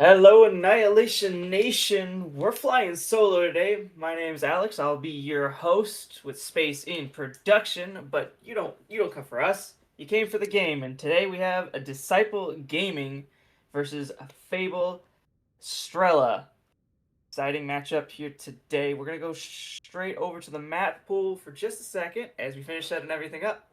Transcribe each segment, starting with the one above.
Hello, Annihilation Nation. We're flying solo today. My name's Alex. I'll be your host with Space in Production. But you don't come for us. You came for the game, and today we have a Disciple Gaming versus a Fable Estrella. Exciting matchup here today. We're gonna go straight over to the map pool for just a second as we finish setting everything up.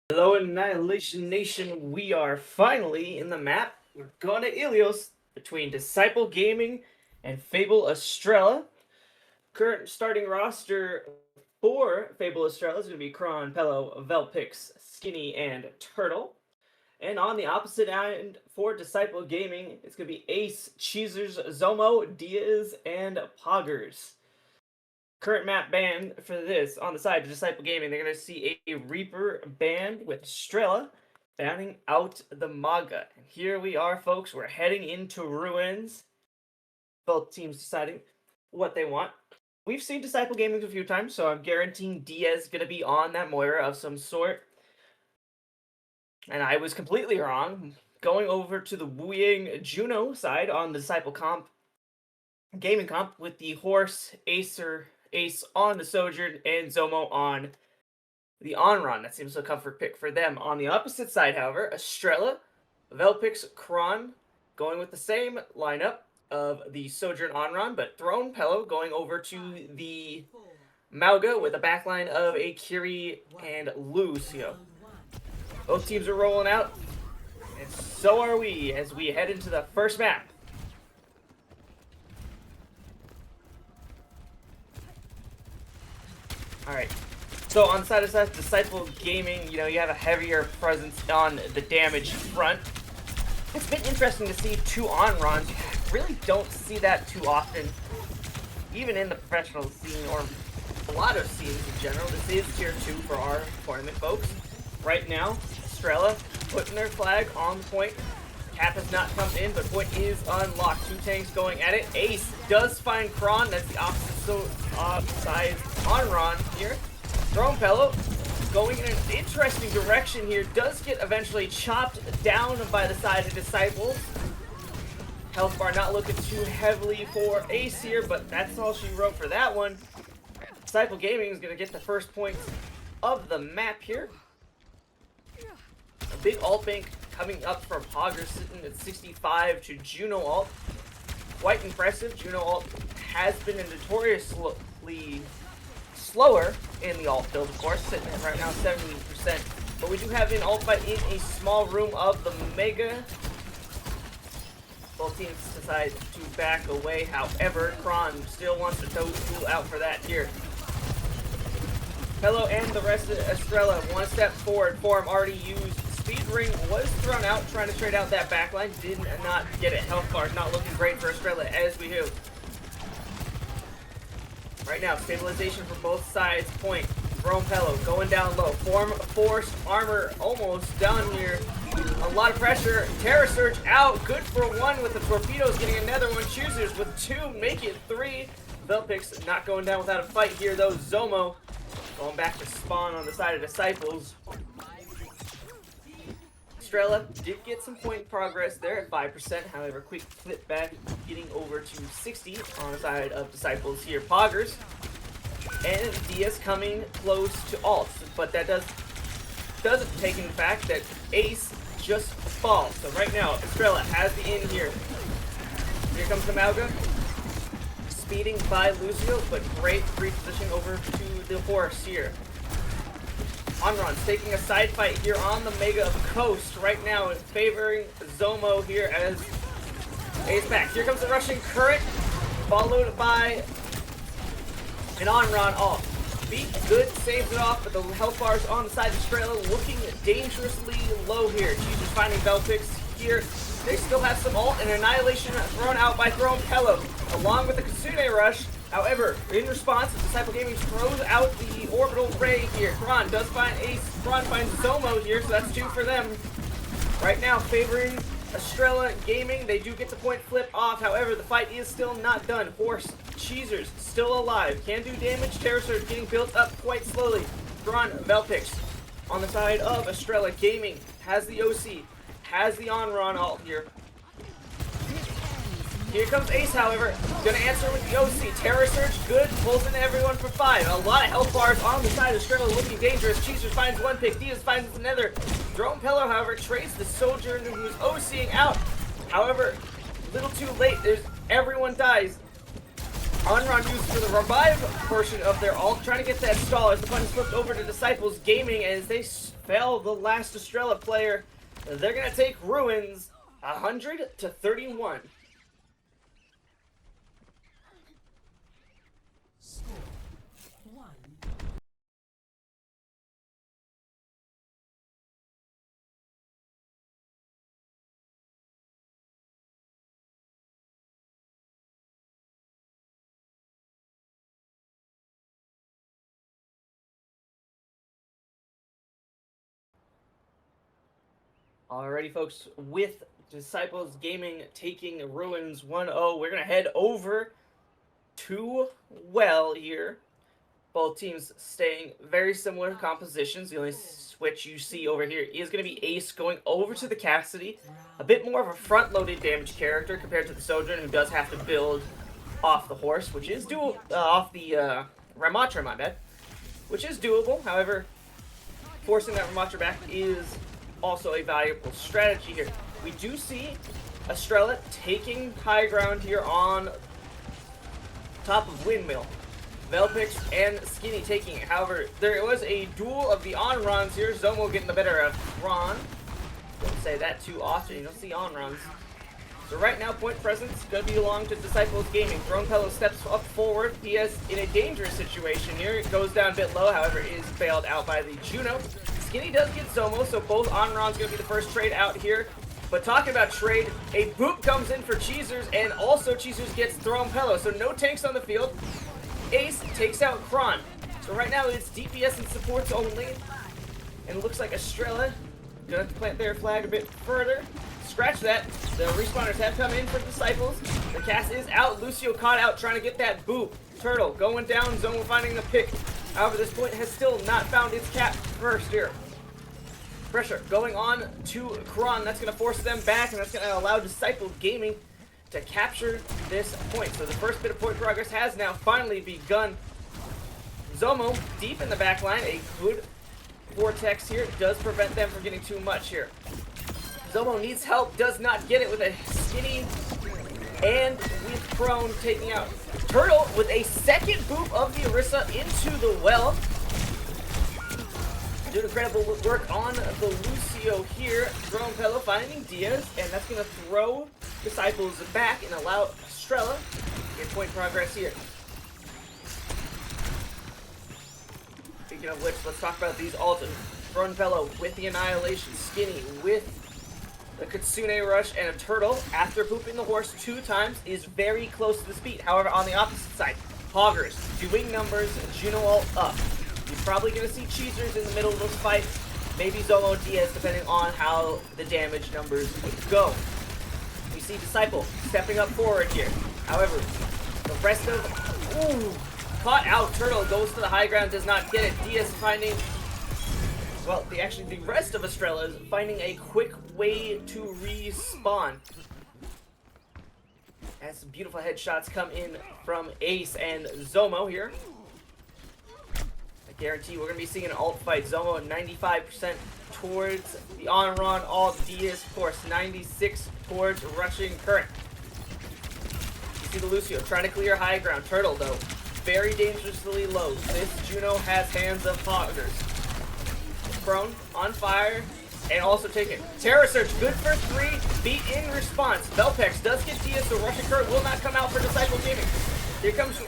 Hello, Annihilation Nation. We are finally in the map. We're going to Ilios between Disciple Gaming and Fable Estrella. Current starting roster for Fable Estrella is going to be Kron, Pello, Velpix, Skinny, and Turtle. And on the opposite end for Disciple Gaming, it's going to be Ace, Cheezers, Zomo, Diaz, and Poggers. Current map ban for this on the side of Disciple Gaming, they're going to see a Reaper band with Estrella banning out the Maga. And here we are, folks. We're heading into Ruins. Both teams deciding what they want. We've seen Disciple Gaming a few times, so I'm guaranteeing Diaz is going to be on that Moira of some sort. And I was completely wrong. Going over to the Wuying Juno side on the Disciple comp, gaming comp with the Horse, Ace on the Sojourn, and Zomo on the Onron. That seems a comfort pick for them. On the opposite side, however, Estrella, Velpix, Kron going with the same lineup of the Sojourn Onron, but Throne Pello going over to the Mauga with a backline of a Kiri and Lucio. Both teams are rolling out, and so are we as we head into the first map. Alright, so on the side of Disciple Gaming, you have a heavier presence on the damage front. It's been interesting to see two Onrons. You really don't see that too often, even in the professional scene or a lot of scenes in general. This is tier 2 for our tournament, folks. Right now, Estrella putting their flag on the point. Cap has not come in, but point is unlocked. Two tanks going at it. Ace does find Kron. That's the opposite side Onron here. Throne Pello going in an interesting direction here. Does get eventually chopped down by the side of Disciples. Health bar not looking too heavily for Ace here, but that's all she wrote for that one. Disciple Gaming is going to get the first points of the map here. A big ult bank coming up from Poggers, sitting at 65 to Juno ult. Quite impressive. Juno ult has been notoriously slower in the ult build, of course, sitting at right now 70%. But we do have an ult fight in a small room of the Mega. Both teams decide to back away. However, Kron still wants to tow school out for that here. Pello and the rest of Estrella one step forward. Form already used. Speed ring was thrown out, trying to trade out that backline. Did not get it. Health bar not looking great for Estrella, as we do. Right now, stabilization for both sides. Point. Throne Pello going down low. Form forced armor almost done here. A lot of pressure. Terra Surge out. Good for one with the torpedoes. Getting another one. Choosers with two. Make it three. Velpix not going down without a fight here, though. Zomo going back to spawn on the side of Disciples. Estrella did get some point progress there at 5%. However, quick flip back, getting over to 60 on the side of Disciples here. Poggers and Diaz coming close to ult, but that doesn't take into the fact that Ace just falls. So right now, Estrella has the in here. Here comes the Mauga. Speeding by Lucio, but great reposition over to the Horse here. Onron's taking a side fight here on the Mega of Coast right now, favoring Zomo here as Ace back. Here comes the Russian Current, followed by an Onron ult. Beat good, saves it off, but the health bars on the side of Estrella looking dangerously low here. Jesus finding Velpix here. They still have some ult, and Annihilation thrown out by Throne Pello, along with the Kitsune Rush. However, in response, Disciple Gaming throws out the orbital ray here. Kron does find Ace. Kron finds Zomo here, so that's two for them. Right now, favoring Estrella Gaming. They do get the point flip off. However, the fight is still not done. Horse, Cheezers, still alive. Can do damage. Terra Surge getting built up quite slowly. Kron, Velpix on the side of Estrella Gaming. Has the OC. Has the Onron ult here. Here comes Ace, however. Gonna answer with the OC. Terra Surge, good. Pulls into everyone for 5. A lot of health bars on the side of Estrella looking dangerous. Cheezers finds one pick. Diaz finds another. Throne Pello, however, trades the Sojourn who's OCing out. However, a little too late. Everyone dies. Onron used for the revive portion of their ult, trying to get that stall as the button flipped over to Desciples Gaming as they spell the last Estrella player. They're going to take Ruins 100-31. Alrighty, folks, with Desciples Gaming taking Ruins 1-0, we're going to head over to Well here. Both teams staying very similar compositions. The only switch you see over here is going to be Ace going over to the Cassidy. A bit more of a front-loaded damage character compared to the Sojourn, who does have to build off the horse, which is doable, off the Ramatra, my bad, which is doable. However, forcing that Ramatra back is also a valuable strategy here. We do see Estrella taking high ground here on top of Windmill. Velpix and Skinny taking it. However, there was a duel of the Onrons here. Zomo getting the better of Ron. Don't say that too often. You don't see Onrons. So right now, point presence going to belong to Desciples Gaming. Throne Pello steps up forward. He is in a dangerous situation here. It goes down a bit low, however, is bailed out by the Juno. Skinny does get Zomo, so both Onrons going to be the first trade out here. But talking about trade, a boop comes in for Cheezers, and also Cheezers gets Throne Pello. So no tanks on the field. Ace takes out Kron. So right now it's DPS and supports only. And it looks like Estrella gonna have to plant their flag a bit further. Scratch that. The respawners have come in for Desciples. The cast is out. Lucio caught out trying to get that boop. Turtle going down. Zomo finding the pick. However, this point has still not found its cap first here. Pressure going on to Kron. That's going to force them back, and that's going to allow Desciples Gaming to capture this point. So the first bit of point progress has now finally begun. Zomo deep in the back line. A good vortex here does prevent them from getting too much here. Zomo needs help, does not get it with a Skinny and with Prone taking out Turtle with a second boop of the Orisa into the well. Doing incredible work on the Lucio here. Throne Pello finding Diaz, and that's going to throw Desciples back and allow Estrella to get point progress here. Speaking of which, let's talk about these ults. Throne Pello with the Annihilation, Skinny with the Kitsune Rush, and a Turtle, after pooping the horse 2 times, is very close to the speed. However, on the opposite side, Hoggers doing numbers, Juno ult up. You're probably going to see Cheezers in the middle of this fight. Maybe Zomo Diaz, depending on how the damage numbers go. We see Disciple stepping up forward here. However, the rest of... Ooh! Caught out. Turtle goes to the high ground, does not get it. Diaz finding... Well, the rest of Estrella is finding a quick way to respawn. As some beautiful headshots come in from Ace and Zomo here. I guarantee we're going to be seeing an ult fight. Zomo at 95% towards the Onron ult. Diaz, of course, 96 towards rushing current. You see the Lucio trying to clear high ground. Turtle, though, very dangerously low. This Juno has hands of Hoggers. Prone, on fire, and also taken. Terror Surge, good for 3, beat in response. Velpex does get Diaz, so Russian Current will not come out for Desciples Gaming. Here comes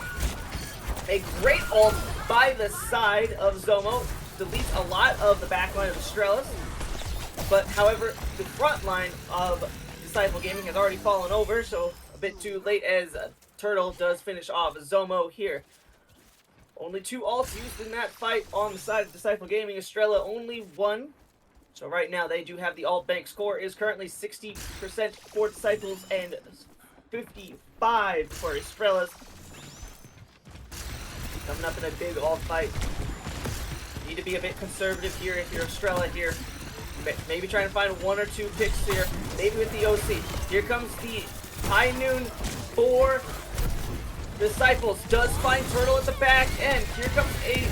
a great ult by the side of Zomo. Deletes a lot of the back line of Estrellas. But, however, the front line of Desciples Gaming has already fallen over, so a bit too late as Turtle does finish off Zomo here. Only 2 ults used in that fight on the side of Desciples Gaming. Estrella only 1. So right now they do have the ult bank. Score is currently 60% for Desciples and 55 for Estrellas. Coming up in a big ult fight. Need to be a bit conservative here if you're Estrella here. Maybe trying to find 1 or 2 picks here. Maybe with the OC. Here comes the high noon for Desciples. Does find Turtle at the back end. Here comes a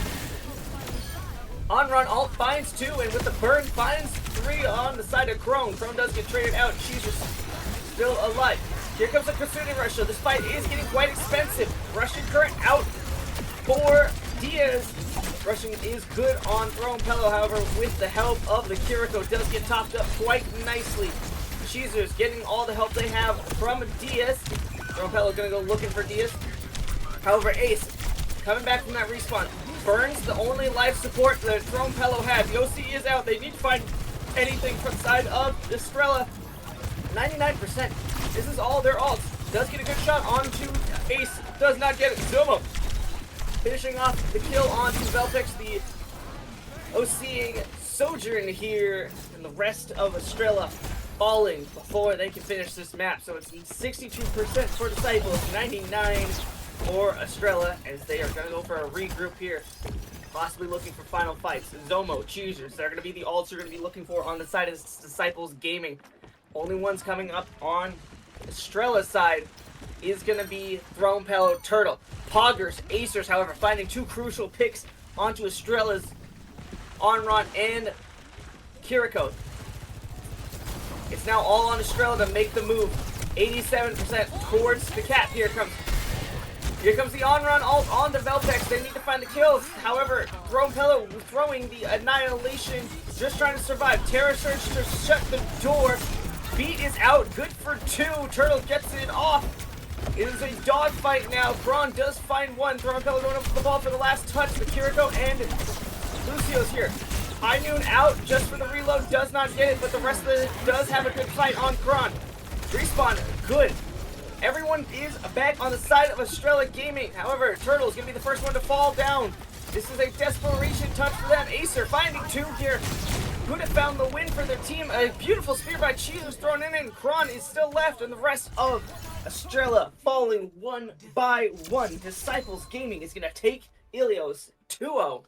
on-run ult, finds 2, and with the burn finds 3 on the side of Crone. Crone does get traded out. She's still alive. Here comes a Kitsune Rush, so this fight is getting quite expensive. Russian current out for Diaz. Rushing is good on Throne Pello, however, with the help of the Kiriko, does get topped up quite nicely. Cheezers getting all the help they have from Diaz. Throne Pello gonna go looking for Diaz. However, Ace, coming back from that respawn, burns the only life support that Throne Pello had. The OC is out. They need to find anything from the side of Estrella. 99%. This is all their ults. Does get a good shot onto Ace. Does not get it. Zomo finishing off the kill onto Velpix. The OCing Sojourn here, and the rest of Estrella falling before they can finish this map. So it's 62% for Disciples, 99% for Estrella, as they are going to go for a regroup here. Possibly looking for final fights. Zomo, Choosers, they're going to be the ults you're going to be looking for on the side of Disciples Gaming. Only ones coming up on Estrella's side is going to be Throne Pello, Turtle. Poggers, Acers, however, finding two crucial picks onto Estrella's Onron and Kiriko. It's now all on Estrella to make the move. 87% towards the cat. Here comes the on-run ult on the Velpex. They need to find the kills. However, Throne Pello throwing the Annihilation, just trying to survive. Terror Surge to shut the door. Beat is out. Good for 2. Turtle gets it off. It is a dogfight now. Braun does find one. Throne Pello going up for the ball for the last touch. The Kiriko and Lucio's here. High Noon out just for the reload. Does not get it, but the rest of it does have a good fight on Kron. Respawn, good. Everyone is back on the side of Estrella Gaming. However, Turtle is going to be the first one to fall down. This is a desperation touch for them. Acer finding 2 here. Could have found the win for their team. A beautiful spear by Cheese was thrown in, and Kron is still left, and the rest of Estrella falling one by one. Disciples Gaming is going to take Ilios 2-0.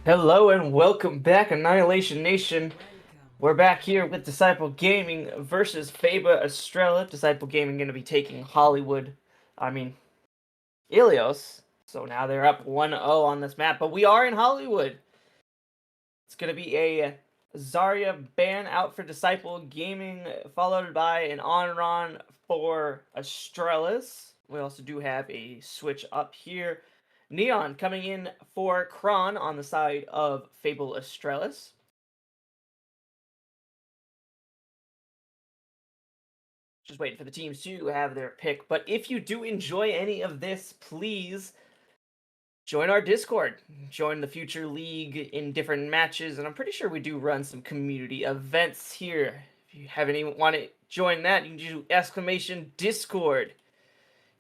Hello and welcome back, Annihilation Nation. We're back here with Disciple Gaming versus Fable Estrella. Disciple Gaming going to be taking Ilios. So now they're up 1-0 on this map, but we are in Hollywood. It's going to be a Zarya ban out for Disciple Gaming, followed by an on-run for Estrella's. We also do have a switch up here. Neon coming in for Kron on the side of Fable Estrella's. Just waiting for the teams to have their pick. But if you do enjoy any of this, please join our Discord. Join the Future League in different matches. And I'm pretty sure we do run some community events here. If you have anyone want to join that, you can do !Discord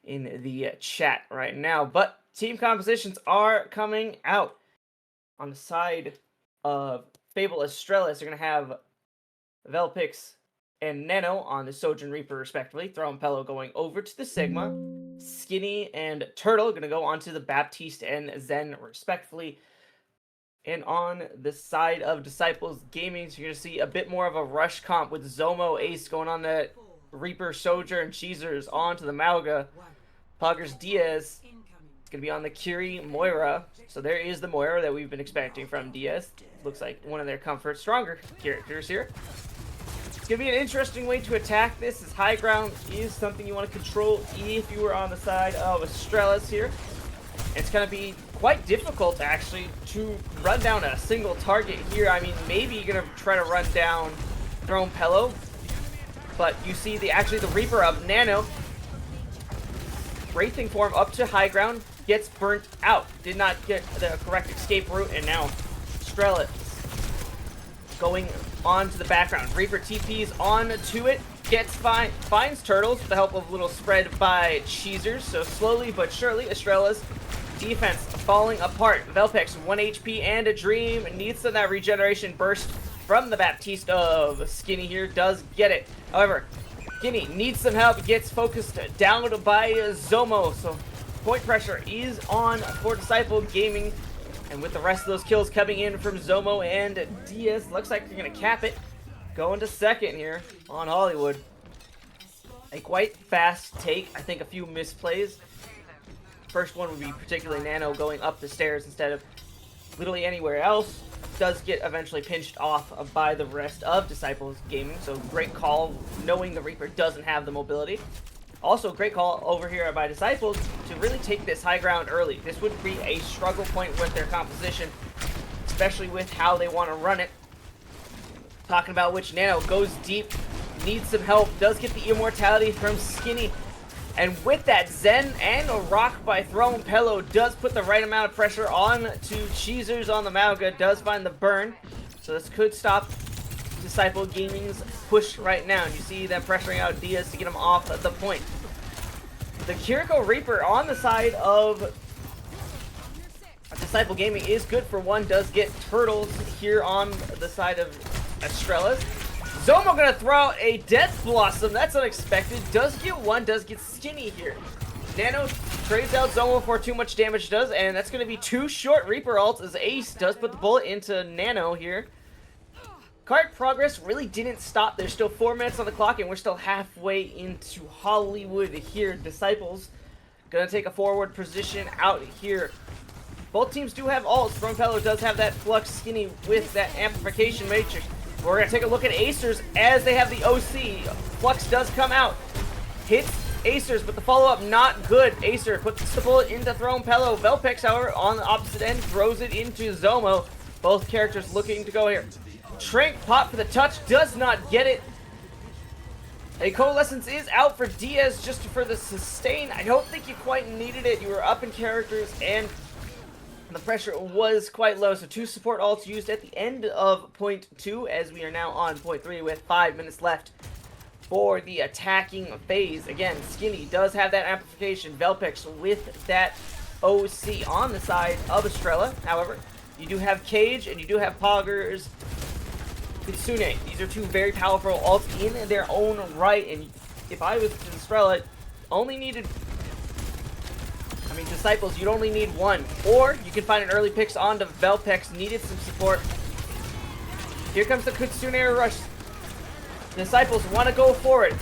in the chat right now. But team compositions are coming out. On the side of Fable Estrella, they're going to have Velpix and Nano on the Sojourn Reaper respectively. Throw Pello going over to the Sigma. Skinny and Turtle going to go onto the Baptiste and Zen respectively. And on the side of Disciples Gaming, so you're going to see a bit more of a rush comp with Zomo Ace going on the Reaper Sojourn, Cheezers onto the Mauga. Poggers Diaz. It's going to be on the Curie Moira. So there is the Moira that we've been expecting from Diaz. Looks like one of their comfort stronger characters here. It's going to be an interesting way to attack this, as high ground is something you want to control if you were on the side of Estrella's here. It's going to be quite difficult, actually, to run down a single target here. I mean, maybe you're going to try to run down Throne Pello, but you see the Reaper of Nano. Wraithing form up to high ground, gets burnt out. Did not get the correct escape route, and now Estrella going on to the background. Reaper TPs on to it, finds Turtles with the help of a little spread by Cheezers. So slowly but surely, Estrella's defense falling apart. Velpex 1 HP and a Dream needs some of that regeneration burst from the Baptiste of Skinny here. Does get it. However, Skinny needs some help. Gets focused down by Zomo. So point pressure is on for Disciple Gaming. And with the rest of those kills coming in from Zomo and Diaz, looks like they're going to cap it. Going to second here on Hollywood. A quite fast take. I think a few misplays. First one would be particularly Nano going up the stairs instead of literally anywhere else. Does get eventually pinched off by the rest of Disciples Gaming. So great call, knowing the Reaper doesn't have the mobility. Also, great call over here by Disciples to really take this high ground early. This would be a struggle point with their composition, especially with how they want to run it. Talking about which Nano goes deep, needs some help, does get the immortality from Skinny. And with that, Zen and a rock by Throne Pello does put the right amount of pressure on to Cheezers on the Mauga, does find the burn. So this could stop Disciple Gaming's push right now. And you see them pressuring out Diaz to get him off the point. The Kiriko Reaper on the side of Disciple Gaming is good for one. Does get Turtles here on the side of Estrella's. Zomo gonna throw out a Death Blossom. That's unexpected. Does get one. Does get Skinny here. Nano trades out Zomo for too much damage does, and that's gonna be 2 short Reaper ults as Ace does put the bullet into Nano here. Card progress really didn't stop. There's still 4 minutes on the clock, and we're still halfway into Hollywood here. Disciples gonna take a forward position out here. Both teams do have ults. Throne Pello does have that Flux. Skinny with that Amplification Matrix. We're gonna take a look at Acers as they have the OC. Flux does come out. Hits Acers, but the follow-up not good. Acer puts the bullet into Throne Pello. Velpex, however, on the opposite end, throws it into Zomo. Both characters looking to go here. Trank pop for the touch, does not get it. A Coalescence is out for Diaz just for the sustain. I don't think you quite needed it. You were up in characters and the pressure was quite low. So 2 support ults used at the end of point 2 as we are now on point 3 with 5 minutes left for the attacking phase. Again, Skinny does have that amplification. Velpex with that OC on the side of Estrella. However, you do have Cage and you do have Poggers Kitsune. These are 2 very powerful ults in their own right, and if I was Estrella, only needed a I mean, Disciples, you'd only need one. Or you can find an early picks onto Velpex, needed some support. Here comes the Kitsune Rush. Disciples want to go for it.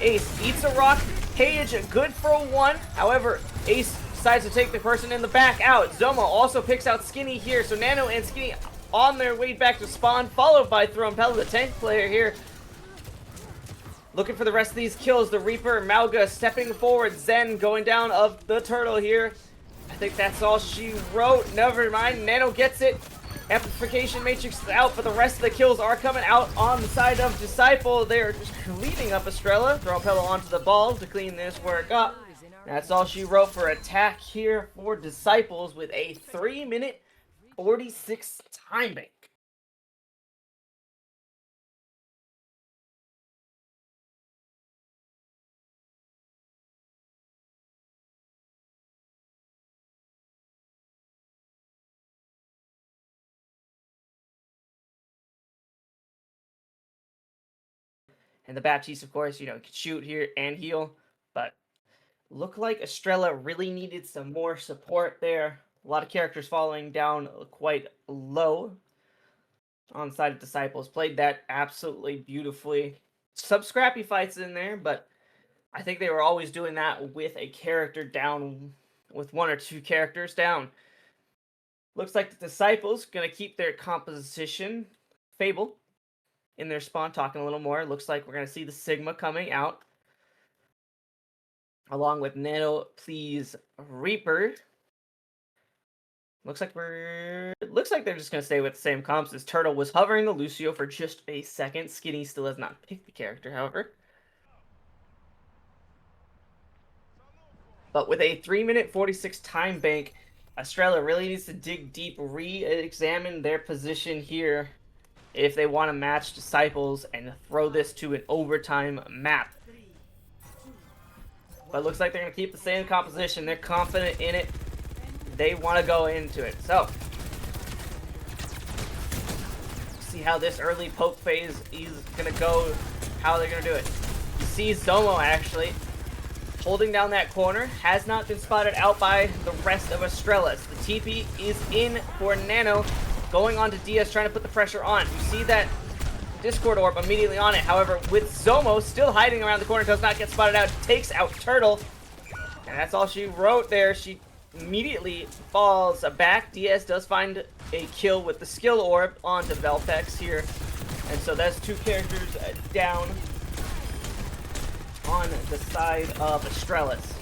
Ace eats a rock. Cage good for a 1. However, Ace decides to take the person in the back out. Zoma also picks out Skinny here. So Nano and Skinny on their way back to spawn, followed by Thrompella, the tank player here. Looking for the rest of these kills. The Reaper, Mauga stepping forward. Zen going down of the turtle here. I think that's all she wrote. Never mind. Nano gets it. Amplification Matrix is out, but the rest of the kills are coming out on the side of Disciple. They're just cleaning up Estrella. Throw Pella onto the ball to clean this work up. That's all she wrote for attack here for Disciples with a 3-minute 46 time bank. And the Baptiste, of course, can shoot here and heal. But looked like Estrella really needed some more support there. A lot of characters falling down quite low on the side of Disciples. Played that absolutely beautifully. Some scrappy fights in there, but I think they were always doing that with a character down, with 1 or 2 characters down. Looks like the Disciples going to keep their composition. Fable in their spawn, talking a little more. Looks like we're going to see the Sigma coming out. Along with Nano, please, Reaper. Looks like they're just going to stay with the same comps as Turtle was hovering the Lucio for just a second. Skinny still has not picked the character, however. But with a 3-minute 46 time bank, Estrella really needs to dig deep, re-examine their position here if they want to match Disciples and throw this to an overtime map. But it looks like they're going to keep the same composition. They're confident in it. They want to go into it. So, see how this early poke phase is going to go, how they're going to do it. You see Zomo actually holding down that corner. Has not been spotted out by the rest of Estrella. The TP is in for Nano. Going on to Diaz, trying to put the pressure on. You see that Discord orb immediately on it. However, with Zomo still hiding around the corner, does not get spotted out. Takes out Turtle. And that's all she wrote there. She immediately falls back. Diaz does find a kill with the skill orb onto Velpex here. And so that's 2 characters down on the side of Estrella's.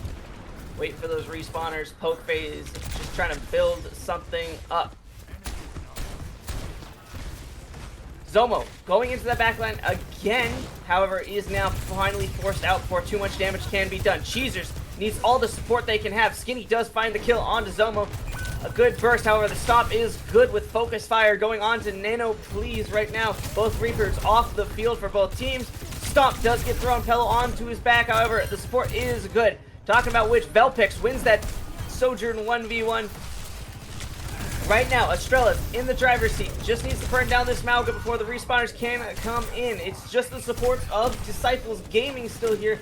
Waiting for those respawners. Poke phase, just trying to build something up. Zomo going into that backline again, however, is now finally forced out before too much damage can be done. Cheezers needs all the support they can have. Skinny does find the kill onto Zomo. A good burst, however, the stop is good with focus fire going on to Nano, please, right now. Both Reapers off the field for both teams. Stomp does get thrown Pello onto his back, however, the support is good. Talking about which, Velpix wins that Sojourn 1v1. Right now, Estrella's in the driver's seat. Just needs to burn down this Mauga before the respawners can come in. It's just the support of Disciples Gaming still here.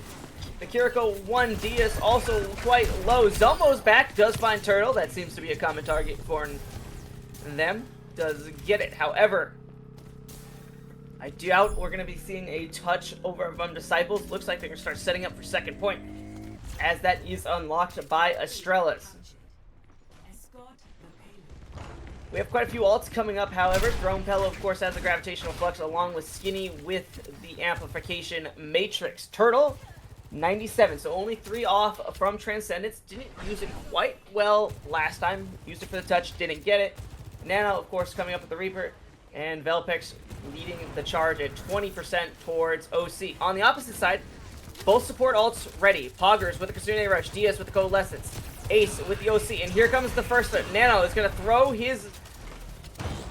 The Kiriko 1 Diaz also quite low. Zomo's back, does find Turtle. That seems to be a common target for them. Does get it. However, I doubt we're going to be seeing a touch over from Disciples. Looks like they're going to start setting up for second point, as that is unlocked by Estrella's. We have quite a few ults coming up, however. Thrompella, of course, has the Gravitational Flux, along with Skinny with the Amplification Matrix. Turtle, 97, so only 3 off from Transcendence. Didn't use it quite well last time. Used it for the touch, didn't get it. Nano, of course, coming up with the Reaper. And Velpex leading the charge at 20% towards OC. On the opposite side, both support ults ready. Poggers with the Kitsune Rush, Diaz with the Coalescence, Ace with the OC. And here comes the first one. Nano is going to throw his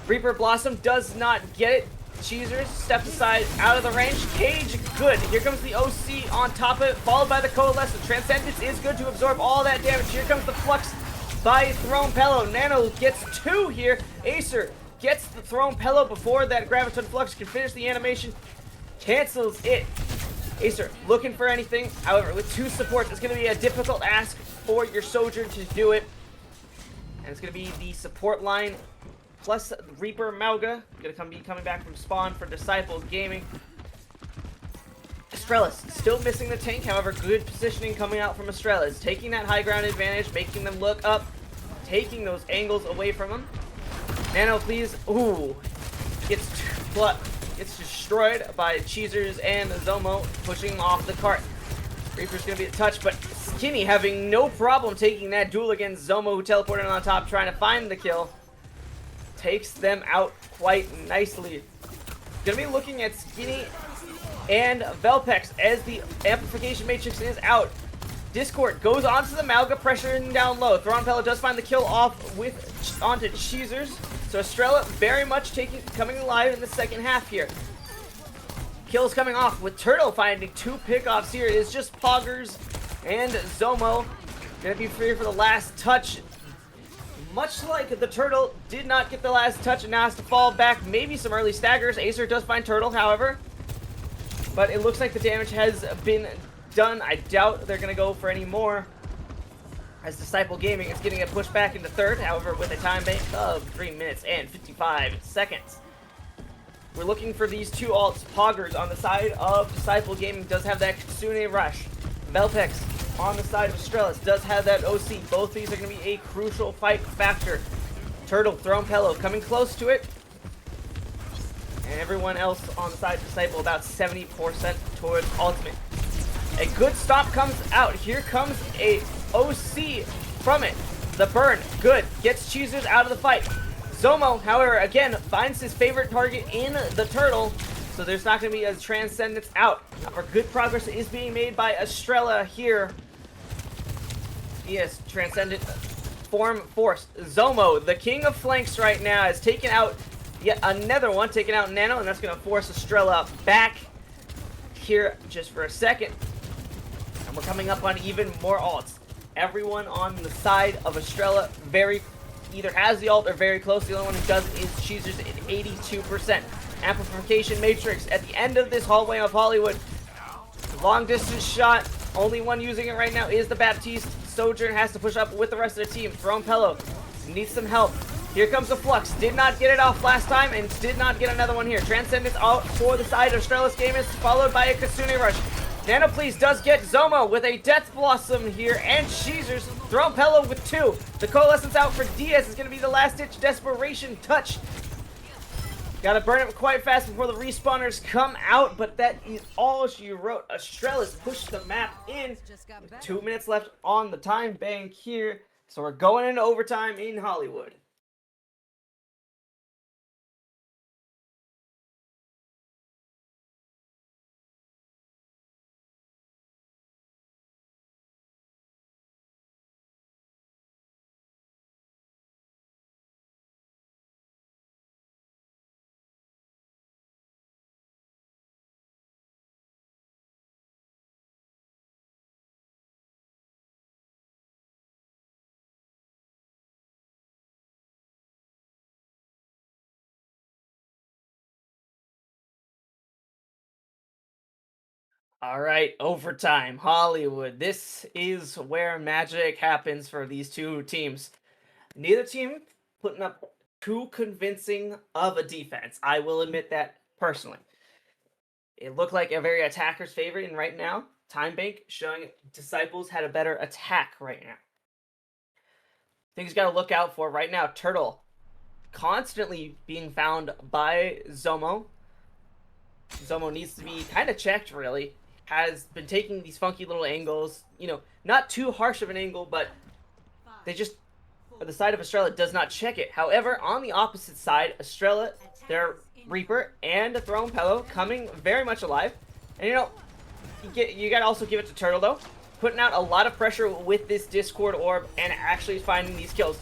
Reaper Blossom, does not get it. Cheezers steps aside, out of the range. Cage, good. Here comes the OC on top of it, followed by the Coalescence. Transcendence is good to absorb all that damage. Here comes the Flux by Thrompello. Nano gets 2 here. Acer gets the Thrompello before that Graviton Flux can finish the animation. Cancels it. Acer looking for anything. However, with 2 supports, it's going to be a difficult ask for your Sojourn to do it. And it's going to be the support line plus Reaper Mauga. Going to be coming back from spawn for Desciples Gaming. Estrella still missing the tank, however, good positioning coming out from Estrella. Taking that high ground advantage, making them look up, taking those angles away from them. Nano, please. Ooh. Gets destroyed by Cheezers and Zomo pushing him off the cart. Reaper's going to be a touch, but Skinny having no problem taking that duel against Zomo, who teleported on top, trying to find the kill. Takes them out quite nicely. Going to be looking at Skinny and Velpex as the amplification matrix is out. Discord goes onto the Mauga, pressuring down low. Thronpello does find the kill off onto Cheezers. So Estrella very much coming alive in the second half here. Kills coming off with Turtle finding 2 pickoffs here. It is just Poggers and Zomo. Gonna be free for the last touch. Much like the Turtle did not get the last touch and now has to fall back. Maybe some early staggers. Acer does find Turtle, however. But it looks like the damage has been done. I doubt they're gonna go for any more, as Disciple Gaming is getting a push back into third, however, with a time bank of 3 minutes and 55 seconds. We're looking for these 2 alts. Poggers on the side of Disciple Gaming does have that Kitsune Rush. Velpex on the side of Estrella does have that OC. Both these are going to be a crucial fight factor. Turtle, Thronpello coming close to it. And everyone else on the side of Disciple about 70% towards ultimate. A good stop comes out. Here comes a OC from it. The burn, good. Gets Cheezers out of the fight. Zomo, however, again, finds his favorite target in the Turtle, so there's not going to be a Transcendence out. However, good progress is being made by Estrella here. Yes, Transcendent form forced. Zomo, the king of flanks right now, has taken out yet another one, taking out Nano, and that's going to force Estrella back here just for a second. And we're coming up on even more alts. Everyone on the side of Estrella either has the ult or very close. The only one who doesn't is Cheezers at 82%. Amplification Matrix at the end of this hallway of Hollywood. Long distance shot. Only one using it right now is the Baptiste. Sojourn has to push up with the rest of the team. Thronpello needs some help. Here comes the Flux. Did not get it off last time and did not get another one here. Transcendence out for the side of Estrella's game is followed by a Kitsune Rush. Nano Please does get Zomo with a Death Blossom here, and Cheezers. Thronpello with 2. The Coalescence out for Diaz is going to be the last-ditch desperation touch. Gotta burn it quite fast before the respawners come out, but that is all she wrote. Estrella's pushed the map in. 2 minutes left on the time bank here, so we're going into overtime in Hollywood. All right, overtime, Hollywood. This is where magic happens for these 2 teams. Neither team putting up too convincing of a defense. I will admit that personally. It looked like a very attacker's favorite, and right now, time bank showing Disciples had a better attack right now. Things you got to look out for right now. Turtle constantly being found by Zomo. Zomo needs to be kind of checked, really. Has been taking these funky little angles. You know, not too harsh of an angle, but they just... the side of Estrella does not check it. However, on the opposite side, Estrella, their Reaper, and Thronpello coming very much alive. And you know, you gotta also give it to Turtle, though. Putting out a lot of pressure with this Discord orb and actually finding these kills.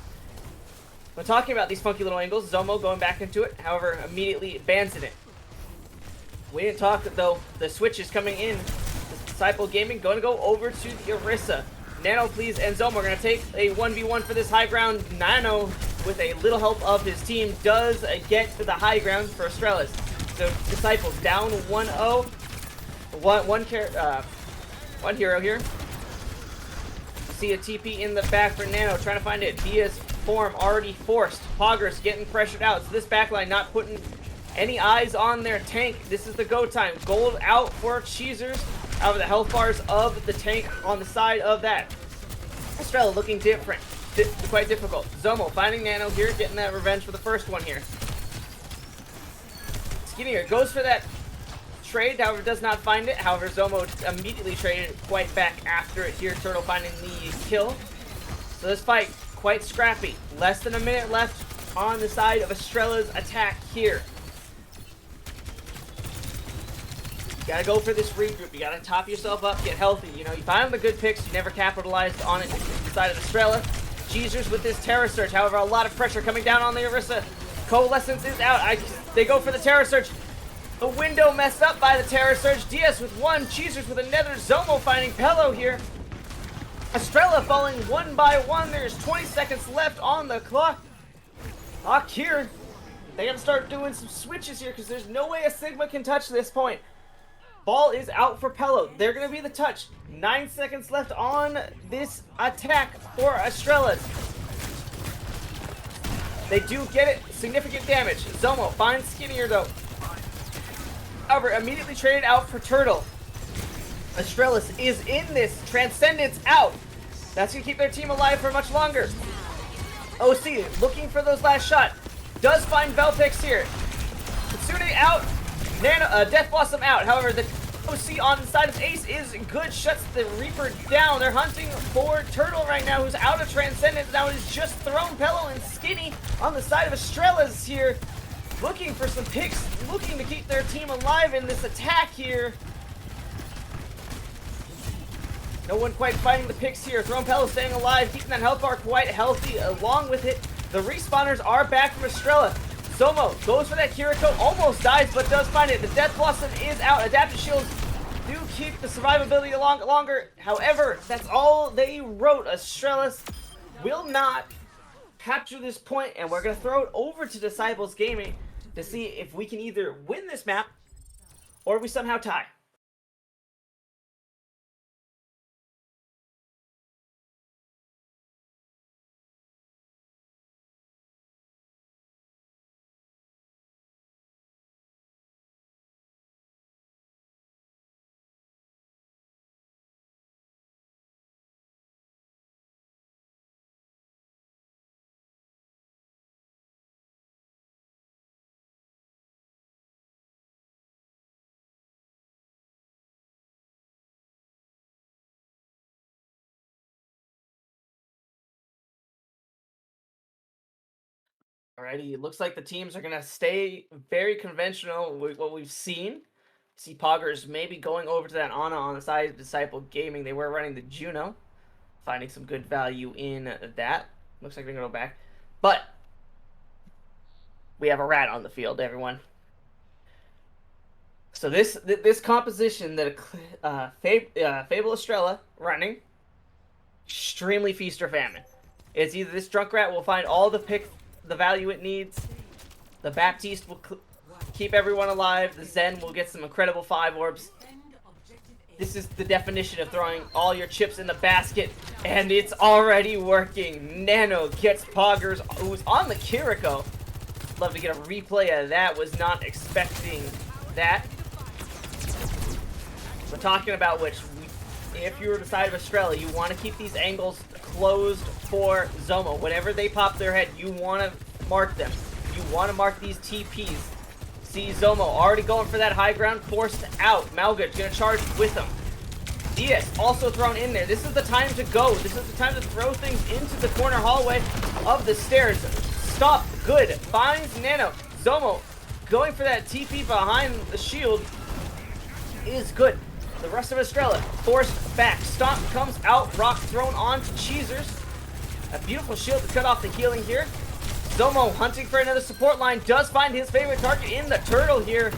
When talking about these funky little angles, Zomo going back into it, however, immediately bans it. We didn't talk, though. The switch is coming in. Disciple Gaming going to go over to the Orisa. Nano, please, and Zomo are going to take a 1v1 for this high ground. Nano, with a little help of his team, does get to the high ground for Estrellas. So, Disciples down 1-0. One hero here. see a TP in the back for Nano, trying to find it. Dia's form already forced. Poggers getting pressured out. So this backline not putting any eyes on their tank. This is the go time. Gold out for Cheezers. Out of the health bars of the tank on the side of that. Estrella looking different. Quite difficult. Zomo finding Nano here, getting that revenge for the first one here. Skinnier goes for that trade, however does not find it. However, Zomo immediately traded it quite back after it here. Turtle finding the kill. So this fight quite scrappy. Less than a minute left on the side of Estrella's attack here. You gotta go for this regroup. You gotta top yourself up, get healthy. You know, you find the good picks, you never capitalized on it inside of Estrella. Cheezers with this Terror Surge. However, a lot of pressure coming down on the Orisa. Coalescence is out. They go for the Terror Surge. The window messed up by the Terror Surge. Diaz with one. Cheezers with another. Zomo finding Pello here. Estrella falling one by one. There's 20 seconds left on the clock. Here. They gotta start doing some switches here because there's no way a Sigma can touch this point. Ball is out for Pello. They're going to be the touch. 9 seconds left on this attack for Estrella. They do get it. Significant damage. Zomo finds Skinnier though. However, immediately traded out for Turtle. Estrella is in this. Transcendence out. That's going to keep their team alive for much longer. OC looking for those last shot. Does find Velpex here. Kitsune out. Death Blossom out. However, the OC on the side of Ace is good. Shuts the Reaper down. They're hunting for Turtle right now, who's out of Transcendence. Now he's just thrown Pello and Skinny on the side of Estrella's here. Looking for some picks. Looking to keep their team alive in this attack here. No one quite fighting the picks here. Throwing Pello staying alive. Keeping that health bar quite healthy. Along with it, the respawners are back from Estrella. Zomo goes for that Kiriko, almost dies, but does find it. The Death Blossom is out. Adaptive Shields do keep the survivability longer. However, that's all they wrote. Estrella will not capture this point, and we're going to throw it over to Desciples Gaming to see if we can either win this map or we somehow tie. Alrighty, it looks like the teams are going to stay very conventional with what we've seen. See Poggers maybe going over to that Ana on the side of Disciple Gaming. They were running the Juno, finding some good value in that. Looks like they're going to go back. But we have a rat on the field, everyone. So this composition that Fable Estrella running, extremely feast or famine. It's either this drunk rat will find all the value it needs, the Baptiste will keep everyone alive, the Zen will get some incredible 5 orbs. This is the definition of throwing all your chips in the basket, and it's already working. Nano gets Poggers, who's on the Kiriko. Love to get a replay of that, was not expecting that. We're talking about which, if you were the side of Estrella, you want to keep these angles closed for Zomo. Whenever they pop their head, you want to mark them. You want to mark these TPs. See Zomo already going for that high ground, forced out. Malgood's going to charge with him. Diaz also thrown in there. This is the time to go. This is the time to throw things into the corner hallway of the stairs. Stop. Good. Finds Nano. Zomo going for that TP behind the shield is good. The rest of Estrella forced back. Stomp comes out. Rock thrown onto Cheezers. A beautiful shield to cut off the healing here. Zomo hunting for another support line. Does find his favorite target in the Turtle here.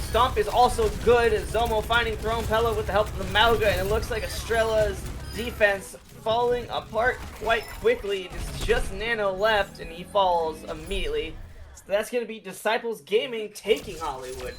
Stomp is also good. Zomo finding Throne Pello with the help of the Malga. And it looks like Estrella's defense falling apart quite quickly. It's just Nano left and he falls immediately. So that's going to be Desciples Gaming taking Hollywood.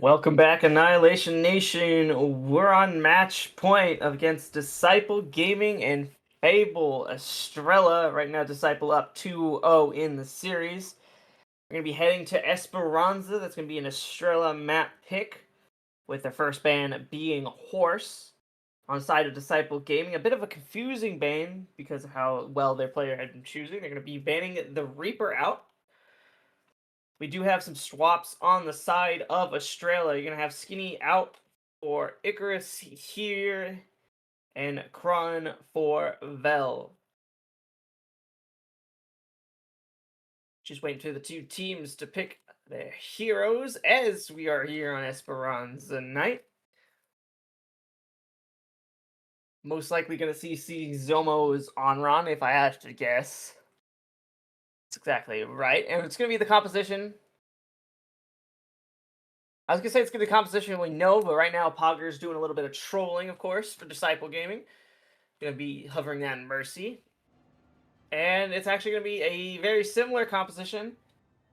Welcome back, Annihilation Nation. We're on match point against Disciple Gaming and Fable. Estrella, right now Disciple up 2-0 in the series. We're going to be heading to Esperanza. That's going to be an Estrella map pick, with their first ban being Horse. On the side of Disciple Gaming, a bit of a confusing ban because of how well their player had been choosing. They're going to be banning the Reaper out. We do have some swaps on the side of Estrella. You're going to have Skinny out for Icarus here, and Kron for Vel. Just waiting for the two teams to pick their heroes as we are here on Esperanza night. Most likely going to see Zomo's Onron, if I had to guess. That's exactly right. And it's going to be the composition. I was going to say it's going to be the composition we know, but right now Pogger's doing a little bit of trolling, of course, for Disciple Gaming. Going to be hovering that Mercy. And it's actually going to be a very similar composition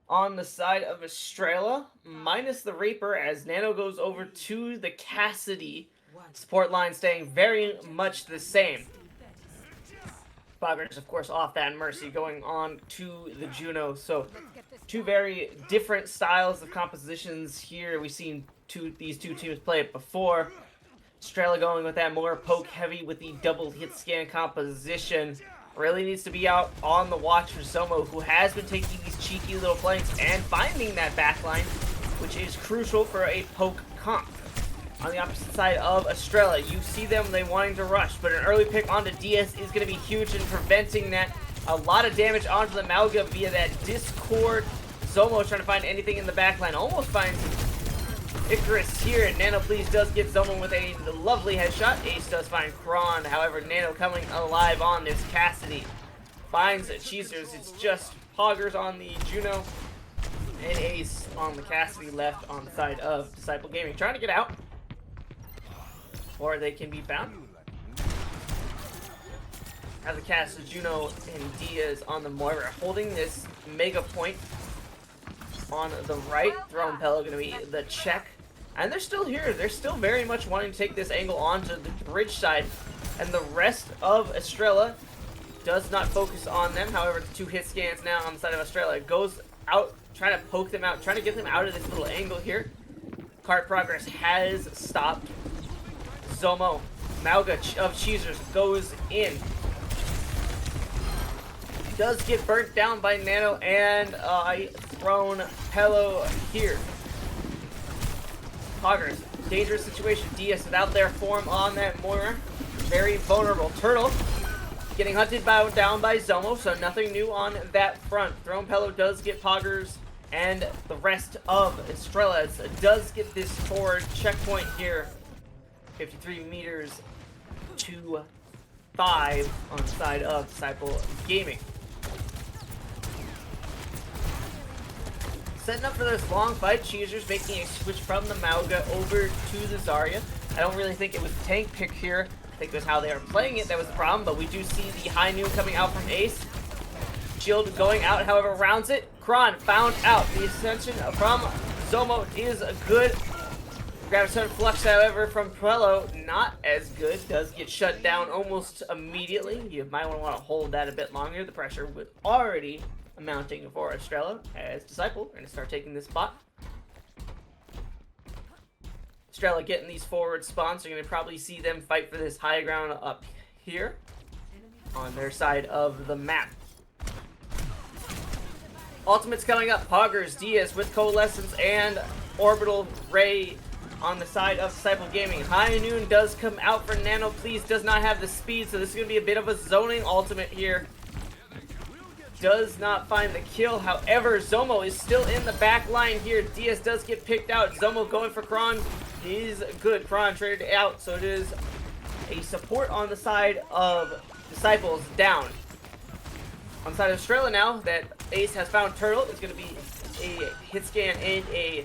on the side of Estrella, minus the Reaper, as Nano goes over to the Cassidy. Support line staying very much the same. Pogger's, of course, off that Mercy, going on to the Juno. So, two very different styles of compositions here. We've seen these two teams play it before. Estrella going with that more poke heavy with the double hit scan composition. Really needs to be out on the watch for Zomo, who has been taking these cheeky little flanks and finding that backline, which is crucial for a poke comp. On the opposite side of Estrella, you see them, they wanting to rush, but an early pick onto DS is going to be huge in preventing that. A lot of damage onto the Mauga via that Discord. Zomo trying to find anything in the backline, almost finds Icarus here. Nano Please does get Zomo with a lovely headshot. Ace does find Kron, however, Nano coming alive on this Cassidy. Finds Cheezers, it's just Poggers on the Juno, and Ace on the Cassidy left on the side of Disciple Gaming. Trying to get out, or they can be found. As the Cassidy, Juno, and Diaz on the Moira, holding this mega point on the right. Throne Pello going to be the check. And they're still here. They're still very much wanting to take this angle onto the bridge side. And the rest of Estrella does not focus on them. However, the two hit scans now on the side of Estrella. It goes out, trying to poke them out, trying to get them out of this little angle here. Cart progress has stopped. Zomo, Mauga of Cheezers goes in. Does get burnt down by Nano, and Throne Pello here. Poggers, dangerous situation. DS without their form on that Moira. Very vulnerable. Turtle getting hunted down by Zomo, so nothing new on that front. Throne Pello does get Poggers, and the rest of Estrella does get this forward checkpoint here. 53 meters to 5 on the side of Disciple Gaming. Setting up for this long fight, Cheezers making a switch from the Mauga over to the Zarya. I don't really think it was a tank pick here. I think it was how they were playing it that was the problem, but we do see the high noon coming out from Ace. Shield going out, however, rounds it. Kron found out. The ascension from Zomo is good. Graviton Flux, however, from Pello, not as good. Does get shut down almost immediately. You might want to hold that a bit longer. The pressure was already mounting for Estrella as Disciple. We're going to start taking this spot. Estrella getting these forward spawns. You're going to probably see them fight for this high ground up here on their side of the map. Ultimate's coming up. Poggers, Diaz with Coalescence and Orbital Ray on the side of Disciple Gaming. High Noon does come out for Nano Please. Does not have the speed, so this is going to be a bit of a zoning ultimate here. Does not find the kill. However, Zomo is still in the back line here. Diaz does get picked out. Zomo going for Kron is good. Kron traded out, so it is a support on the side of Disciples down. On the side of Estrella now, that Ace has found Turtle. It's going to be a hit scan and a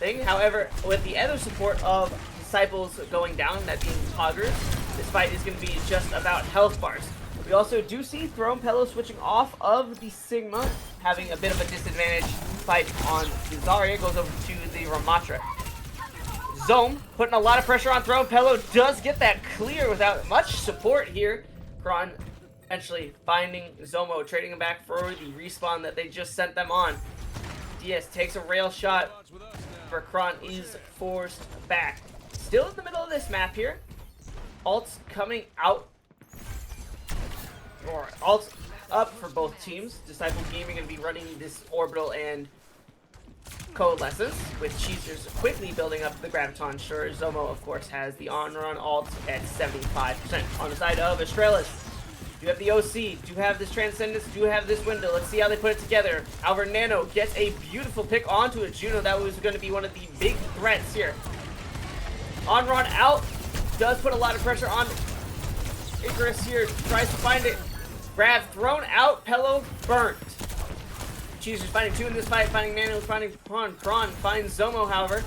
thing. However, with the other support of Disciples going down, that being Poggers, this fight is going to be just about health bars. We also do see Throne Pello switching off of the Sigma, having a bit of a disadvantage fight on the Zarya. Goes over to the Ramatra. Zome putting a lot of pressure on Throne. Pello does get that clear without much support here. Kron eventually finding Zomo, trading him back for the respawn that they just sent them on. DS takes a rail shot, for Kron is forced back. Still in the middle of this map here. Ults coming out, or ults up for both teams. Disciple Gaming going to be running this orbital and coalescence, with Cheezers quickly building up the Graviton. Sure, Zomo, of course, has the on-run ult at 75%. On the side of Estrella, do have the OC, do have this Transcendence, do have this window. Let's see how they put it together. However, Nano gets a beautiful pick onto a Juno. That was going to be one of the big threats here. On-run out, does put a lot of pressure on Icarus here, tries to find it. Grab thrown out, Pello burnt. Cheezers finding two in this fight, finding Nano, finding Kron finds Zomo, however.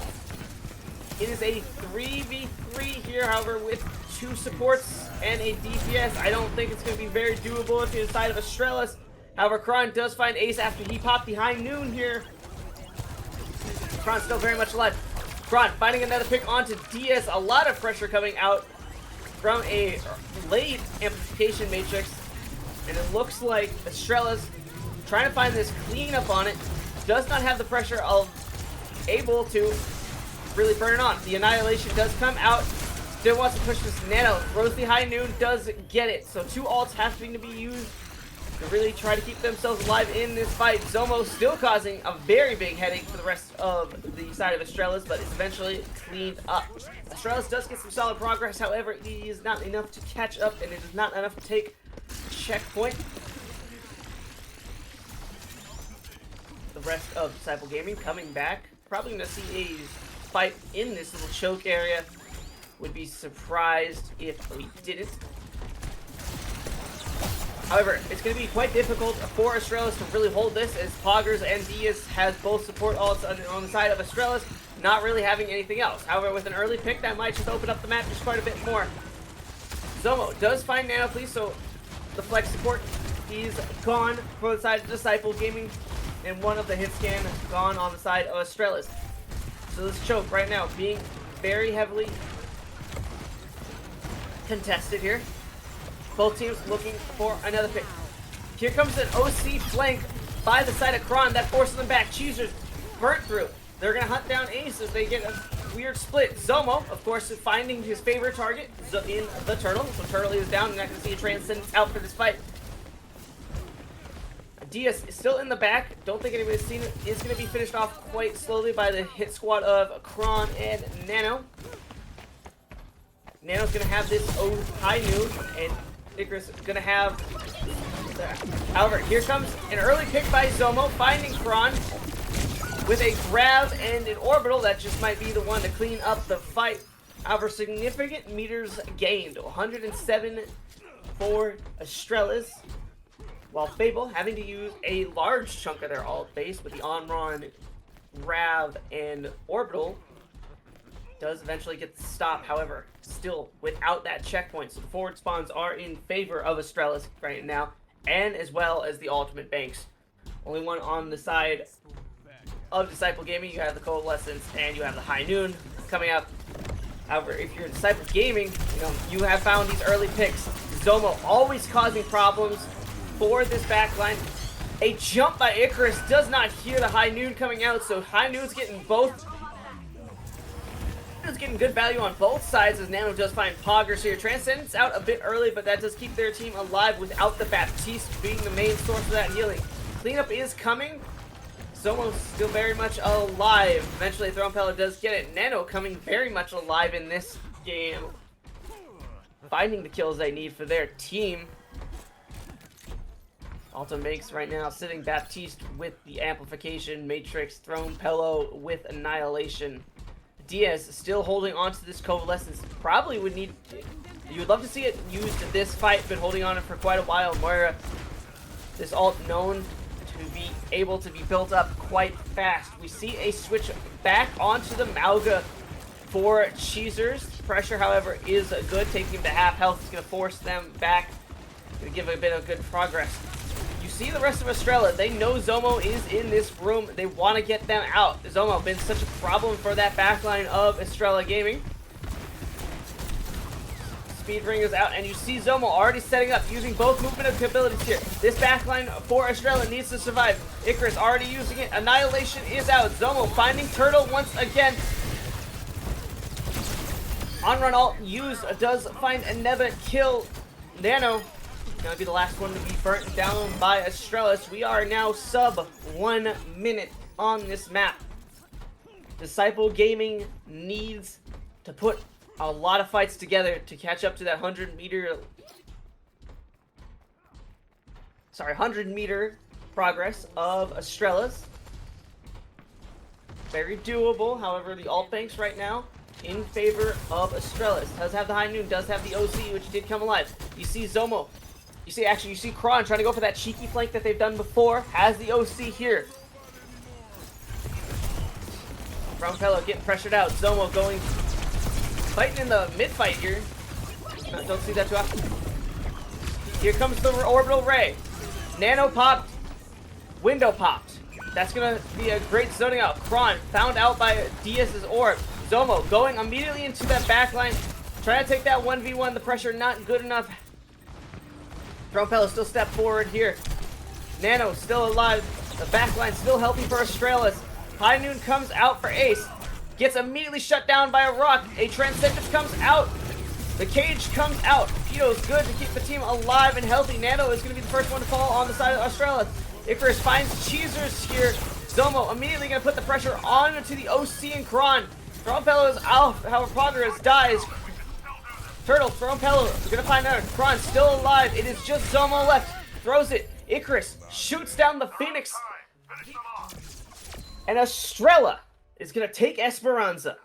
It is a 3v3 here, however, with two supports and a DPS. I don't think it's going to be very doable if you're the side of Estrella. However, Kron does find Ace after he popped the high noon here. Kron's still very much alive. Kron finding another pick onto DS. A lot of pressure coming out from a late amplification matrix. And it looks like Estrella's trying to find this cleanup on it. Does not have the pressure of able to really burn it on. The Annihilation does come out. Still wants to push this Nano. Throws the high noon, does get it. So two ults having to be used to really try to keep themselves alive in this fight. Zomo still causing a very big headache for the rest of the side of Estrella's, but it's eventually cleaned up. Estrella's does get some solid progress, however, it is not enough to catch up, and it is not enough to take a checkpoint. The rest of Disciple Gaming coming back. Probably going to see a fight in this little choke area. Would be surprised if we didn't. However, it's going to be quite difficult for Estrella to really hold this, as Poggers and Diaz has both support ults on the side of Estrella, not really having anything else. However, with an early pick, that might just open up the map just quite a bit more. Zomo does find Nano, please, so the flex support is gone for the side of Disciple Gaming, and one of the hit scan gone on the side of Estrella. So this choke right now being very heavily contested here. Both teams looking for another pick. Here comes an OC flank by the side of Kron that forces them back. Cheezers burnt through. They're going to hunt down Ace as they get a weird split. Zomo, of course, is finding his favorite target in the Turtle. So Turtle is down. You're not going to see a Transcendence out for this fight. Diaz is still in the back. Don't think anybody's seen it. It's going to be finished off quite slowly by the hit squad of Kron and Nano. Nano's going to have this high noon, and Icarus is going to have that. However, here comes an early pick by Zomo, finding Kron with a grab and an orbital. That just might be the one to clean up the fight. However, significant meters gained, 107 for Estrella's, while Fable having to use a large chunk of their ult base with the on-run, Rav, and orbital. Does eventually get the stop, however, still without that checkpoint. So the forward spawns are in favor of Estrella right now, and as well as the ultimate banks. Only one on the side of Disciple Gaming. You have the Coalescence and you have the High Noon coming up. However, if you're in Disciple Gaming, you have found these early picks. Zomo always causing problems for this backline. A jump by Icarus does not hear the High Noon coming out, so High Noon's getting both. It's getting good value on both sides as Nano does find Poggers here. Transcendence out a bit early, but that does keep their team alive without the Baptiste being the main source of that healing. Cleanup is coming. Zomo's still very much alive. Eventually, Thrompella does get it. Nano coming very much alive in this game, finding the kills they need for their team. Alta makes right now sitting Baptiste with the amplification matrix, Thrompella with annihilation. Diaz still holding on to this coalescence. Probably would need. You would love to see it used in this fight. Been holding on it for quite a while. Moira, this ult known to be able to be built up quite fast. We see a switch back onto the Mauga for Cheezers. Pressure, however, is good. Taking him to half health is going to force them back. Going to give a bit of good progress. You see the rest of Estrella. They know Zomo is in this room. They want to get them out. Zomo been such a problem for that backline of Estrella Gaming. Speed Ring is out, and you see Zomo already setting up, using both movement abilities here. This backline for Estrella needs to survive. Icarus already using it. Annihilation is out. Zomo finding Turtle once again. On-run alt use does find another kill. Nano gonna be the last one to be burnt down by Estrella. We are now sub 1 minute on this map. Disciple Gaming needs to put a lot of fights together to catch up to that 100 meter progress of Estrella's. Very doable. However, the alt banks right now in favor of Estrella's. Does have the high noon, does have the OC, which did come alive. You see Zomo. You see Kron trying to go for that cheeky flank that they've done before. Has the OC here. Brownfellow getting pressured out. Zomo going, fighting in the mid fight here. Don't see that too often. Here comes the orbital ray. Nano popped. Window popped. That's gonna be a great zoning out. Kron found out by Diaz's orb. Zomo going immediately into that backline. Trying to take that 1v1. The pressure not good enough. Brownfellow still step forward here. Nano still alive. The backline still healthy for Estrella's. High noon comes out for Ace. Gets immediately shut down by a rock. A Transcendence comes out. The cage comes out. Pito's good to keep the team alive and healthy. Nano is going to be the first one to fall on the side of Estrella. Icarus finds Cheezers here. Zomo immediately going to put the pressure on to the OC and Kron. Brownfellow is out. However, Progress dies. Turtle, Brownfellow is going to find out. Kron still alive. It is just Zomo left. Throws it. Icarus shoots down the Phoenix. And Estrella is going to take Esperanza.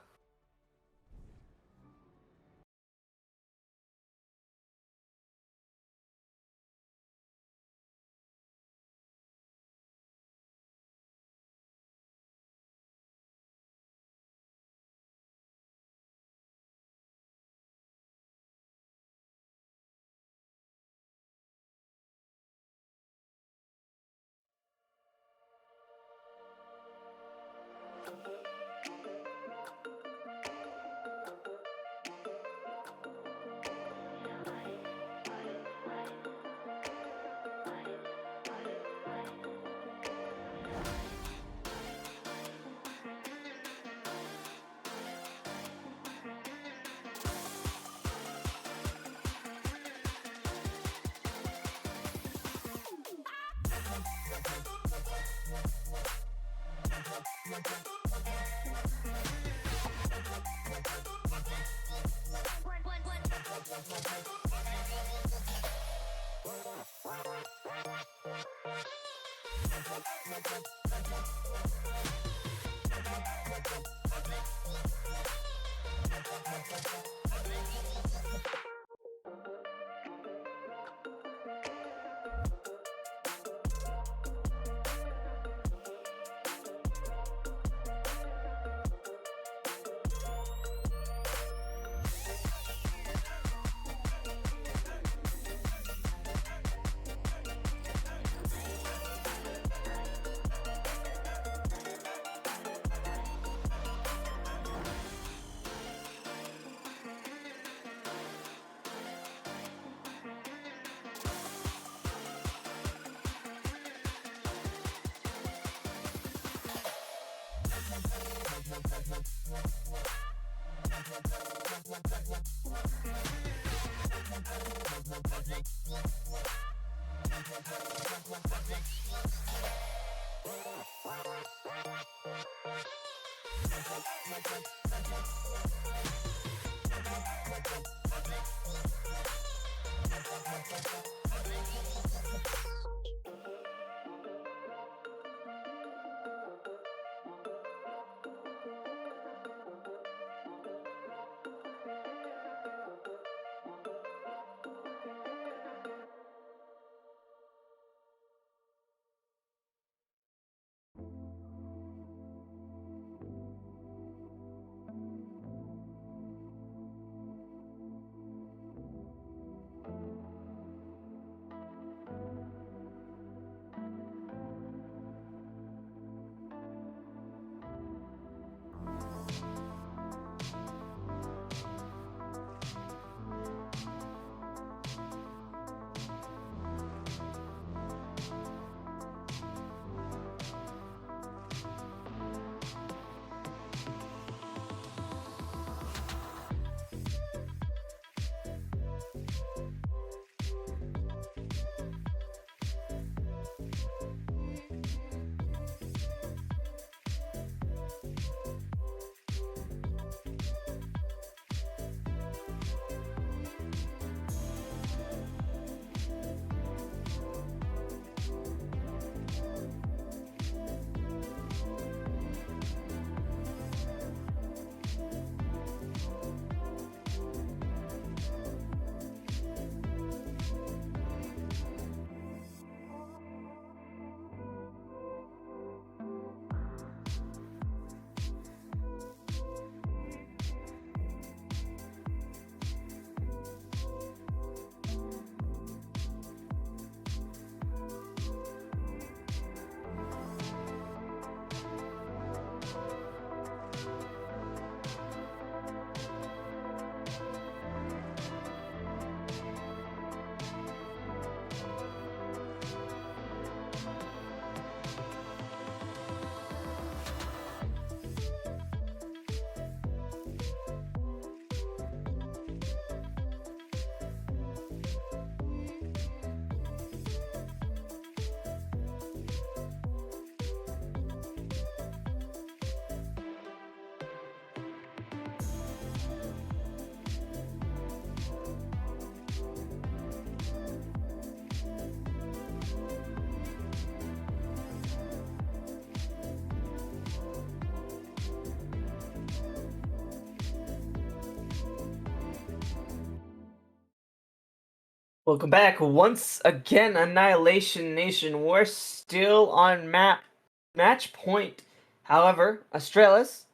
Welcome back once again, Annihilation Nation. We're still on match point. However, Estrella's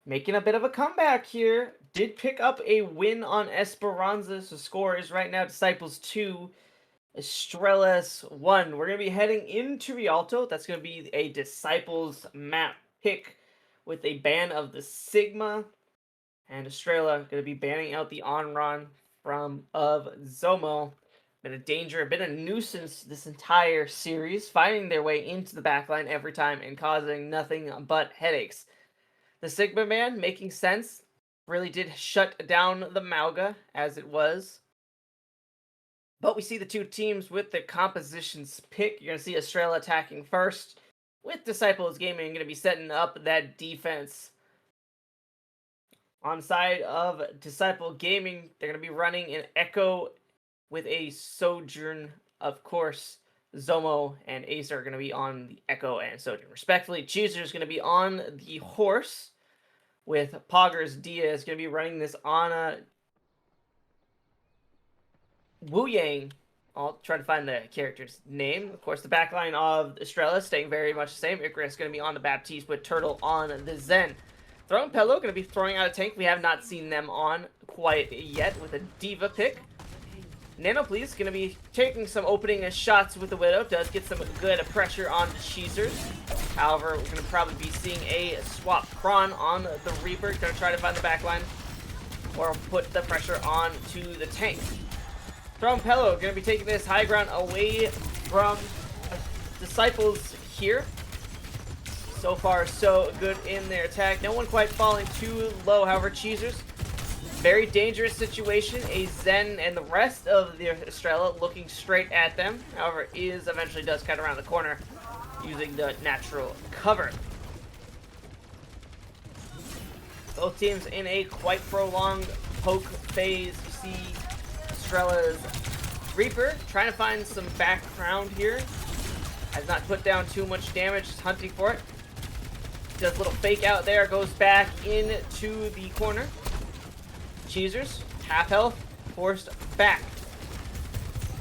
making a bit of a comeback here. Did pick up a win on Esperanza. So score is right now Disciples 2, Estrella's 1. We're gonna be heading into Rialto. That's gonna be a Disciples map pick with a ban of the Sigma. And Estrella going to be banning out the Onron of Zomo. Been a danger, a bit of nuisance this entire series, finding their way into the backline every time and causing nothing but headaches. The Sigma Man making sense. Really did shut down the Mauga as it was. But we see the two teams with the compositions pick. You're going to see Estrella attacking first, with Disciples Gaming going to be setting up that defense. On side of Disciple Gaming, they're going to be running an Echo with a Sojourn, of course. Zomo and Ace are going to be on the Echo and Sojourn, respectively. Cheeser is going to be on the Horse, with Poggers Diaz going to be running this on a Wu Yang. I'll try to find the character's name. Of course, the backline of Estrella staying very much the same. Icarus is going to be on the Baptiste with Turtle on the Zen. Throwing Pello, going to be throwing out a tank. We have not seen them on quite yet with a Diva pick. Nano, please, going to be taking some opening shots with the Widow. Does get some good pressure on the Cheesers. However, we're going to probably be seeing a swap Prawn on the Reaper. Going to try to find the backline or put the pressure on to the tank. Throwing Pello, going to be taking this high ground away from Disciples here. So far, so good in their attack. No one quite falling too low. However, Cheesers, very dangerous situation. A Zen and the rest of the Estrella looking straight at them. However, eventually does cut around the corner using the natural cover. Both teams in a quite prolonged poke phase. You see Estrella's Reaper trying to find some background here. Has not put down too much damage, just hunting for it. Does a little fake out there, goes back into the corner. Cheesers, half health, forced back.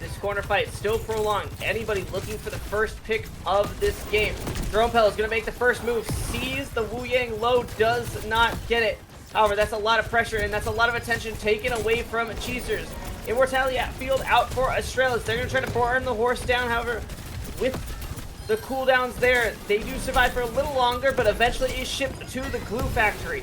This corner fight still prolonged. Anybody looking for the first pick of this game. Drone Pell is going to make the first move. Sees the Wu Yang low, does not get it. However, that's a lot of pressure and that's a lot of attention taken away from Cheesers. Immortality at field out for Estrellas. They're going to try to burn the horse down. However, with the cooldowns there, they do survive for a little longer, but eventually is shipped to the glue factory.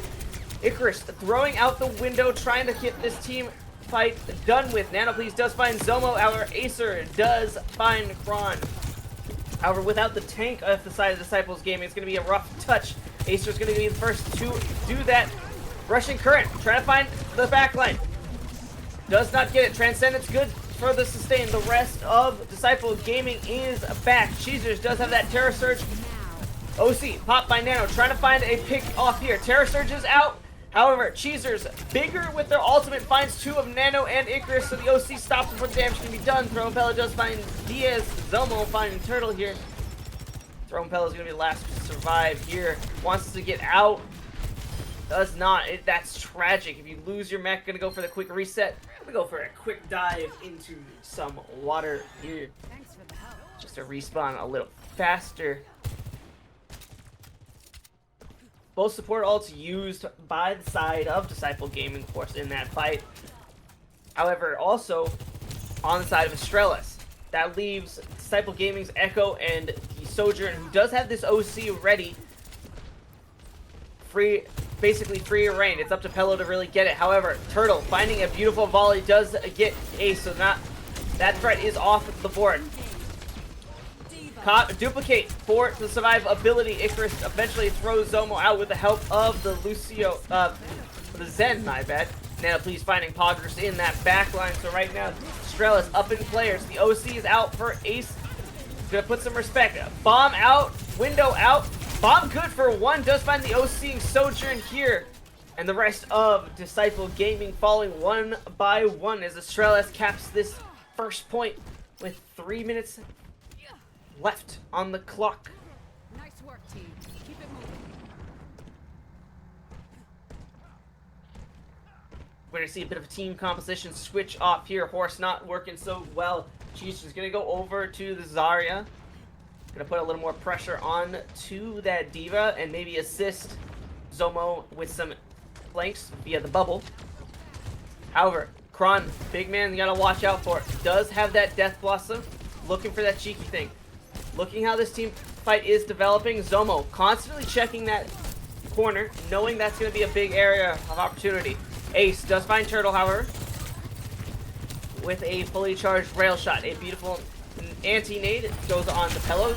Icarus throwing out the window, trying to get this team fight done with. Nano, please, does find Zomo. Our Acer does find Kron. However, without the tank at the side of Disciples Gaming, it's going to be a rough touch. Acer's going to be the first to do that. Rushing Current, trying to find the backline. Does not get it. Transcendence good for the sustain. The rest of Disciple Gaming is back. Cheesers does have that Terror Surge. OC popped by Nano, trying to find a pick off here. Terror Surge is out. However, Cheesers bigger with their ultimate finds two of Nano and Icarus, so the OC stops before the damage can be done. Throwing Pella does find Diaz. Zomo finding Turtle here. Throwing Pella is going to be the last to survive here. Wants to get out. Does not. That's tragic. If you lose your mech, going to go for the quick reset. Going to go for a quick dive into some water here. Just to respawn a little faster. Both support ults used by the side of Disciple Gaming, of course, in that fight. However, also on the side of Estrellas. That leaves Disciple Gaming's Echo and the Sojourn, who does have this OC ready. Basically free reign. It's up to Pello to really get it. However, Turtle finding a beautiful volley does get Ace, so that threat is off the board. Duplicate for the survivability. Icarus eventually throws Zomo out with the help of the the Zen, my bad. Now, please finding Poggers in that backline. So right now, Estrella's up in players. The OC is out for Ace. Gonna put some respect. Bomb out, window out. Bomb good for one. Does find the OC Sojourn here. And the rest of Disciple Gaming falling one by one as Estrellas caps this first point with 3 minutes left on the clock. Nice work, team. Keep it moving. We're going to see a bit of a team composition switch off here. Horse not working so well. Cheese is going to go over to the Zarya. Going to put a little more pressure on to that D.Va and maybe assist Zomo with some flanks via the bubble. However, Kron, big man, you got to watch out for it. Does have that Death Blossom. Looking for that cheeky thing. Looking how this team fight is developing. Zomo constantly checking that corner, knowing that's going to be a big area of opportunity. Ace does find Turtle, however, with a fully charged rail shot. A beautiful anti-nade goes on the Pello.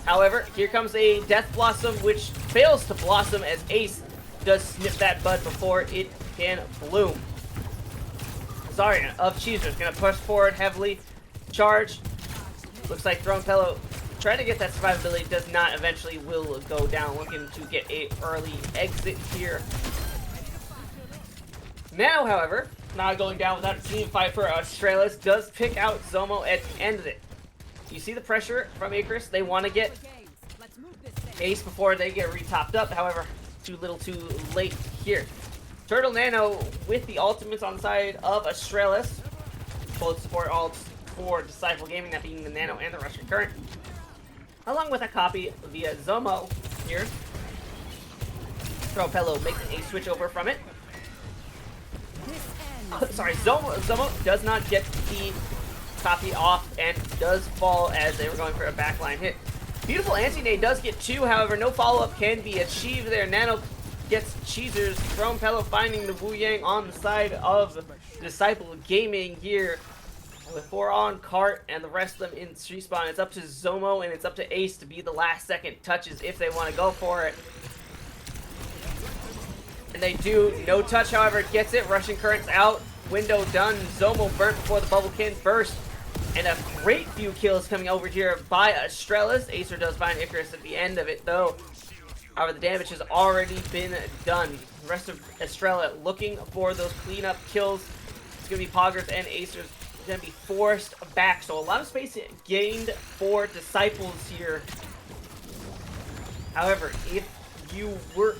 However, here comes a Death Blossom, which fails to blossom as Ace does snip that bud before it can bloom. Zarya of Cheezer is going to push forward heavily. Charge. Looks like Throne Pello trying to get that survivability, does not, eventually will go down. Looking to get a early exit here. Now, however, not going down without a team fight for Estrella, does pick out Zomo at the end of it. You see the pressure from Icarus? They want to get Ace before they get re-topped up. However, too little too late here. Turtle Nano with the ultimates on the side of Estrella. Both support ults for Disciple Gaming, that being the Nano and the Russian Current. Along with a copy via Zomo here. Pello making a switch over from it. Sorry, Zomo does not get the copy off and does fall as they were going for a backline hit. Beautiful anti-nade does get two, however, no follow-up can be achieved there. Nano gets Cheezers. Throne Pello finding the Wu Yang on the side of Disciple Gaming here. With 4 on cart and the rest of them in respawn. It's up to Zomo and it's up to Ace to be the last second touches if they want to go for it. And they do. No touch, however, gets it. Russian Current's out. Window done. Zomo burnt before the bubble can burst. And a great few kills coming over here by Estrella. Acer does find Icarus at the end of it, though. However, the damage has already been done. The rest of Estrella looking for those cleanup kills. It's going to be Poggers and Acers going to be forced back. So a lot of space gained for Disciples here. However, if you were,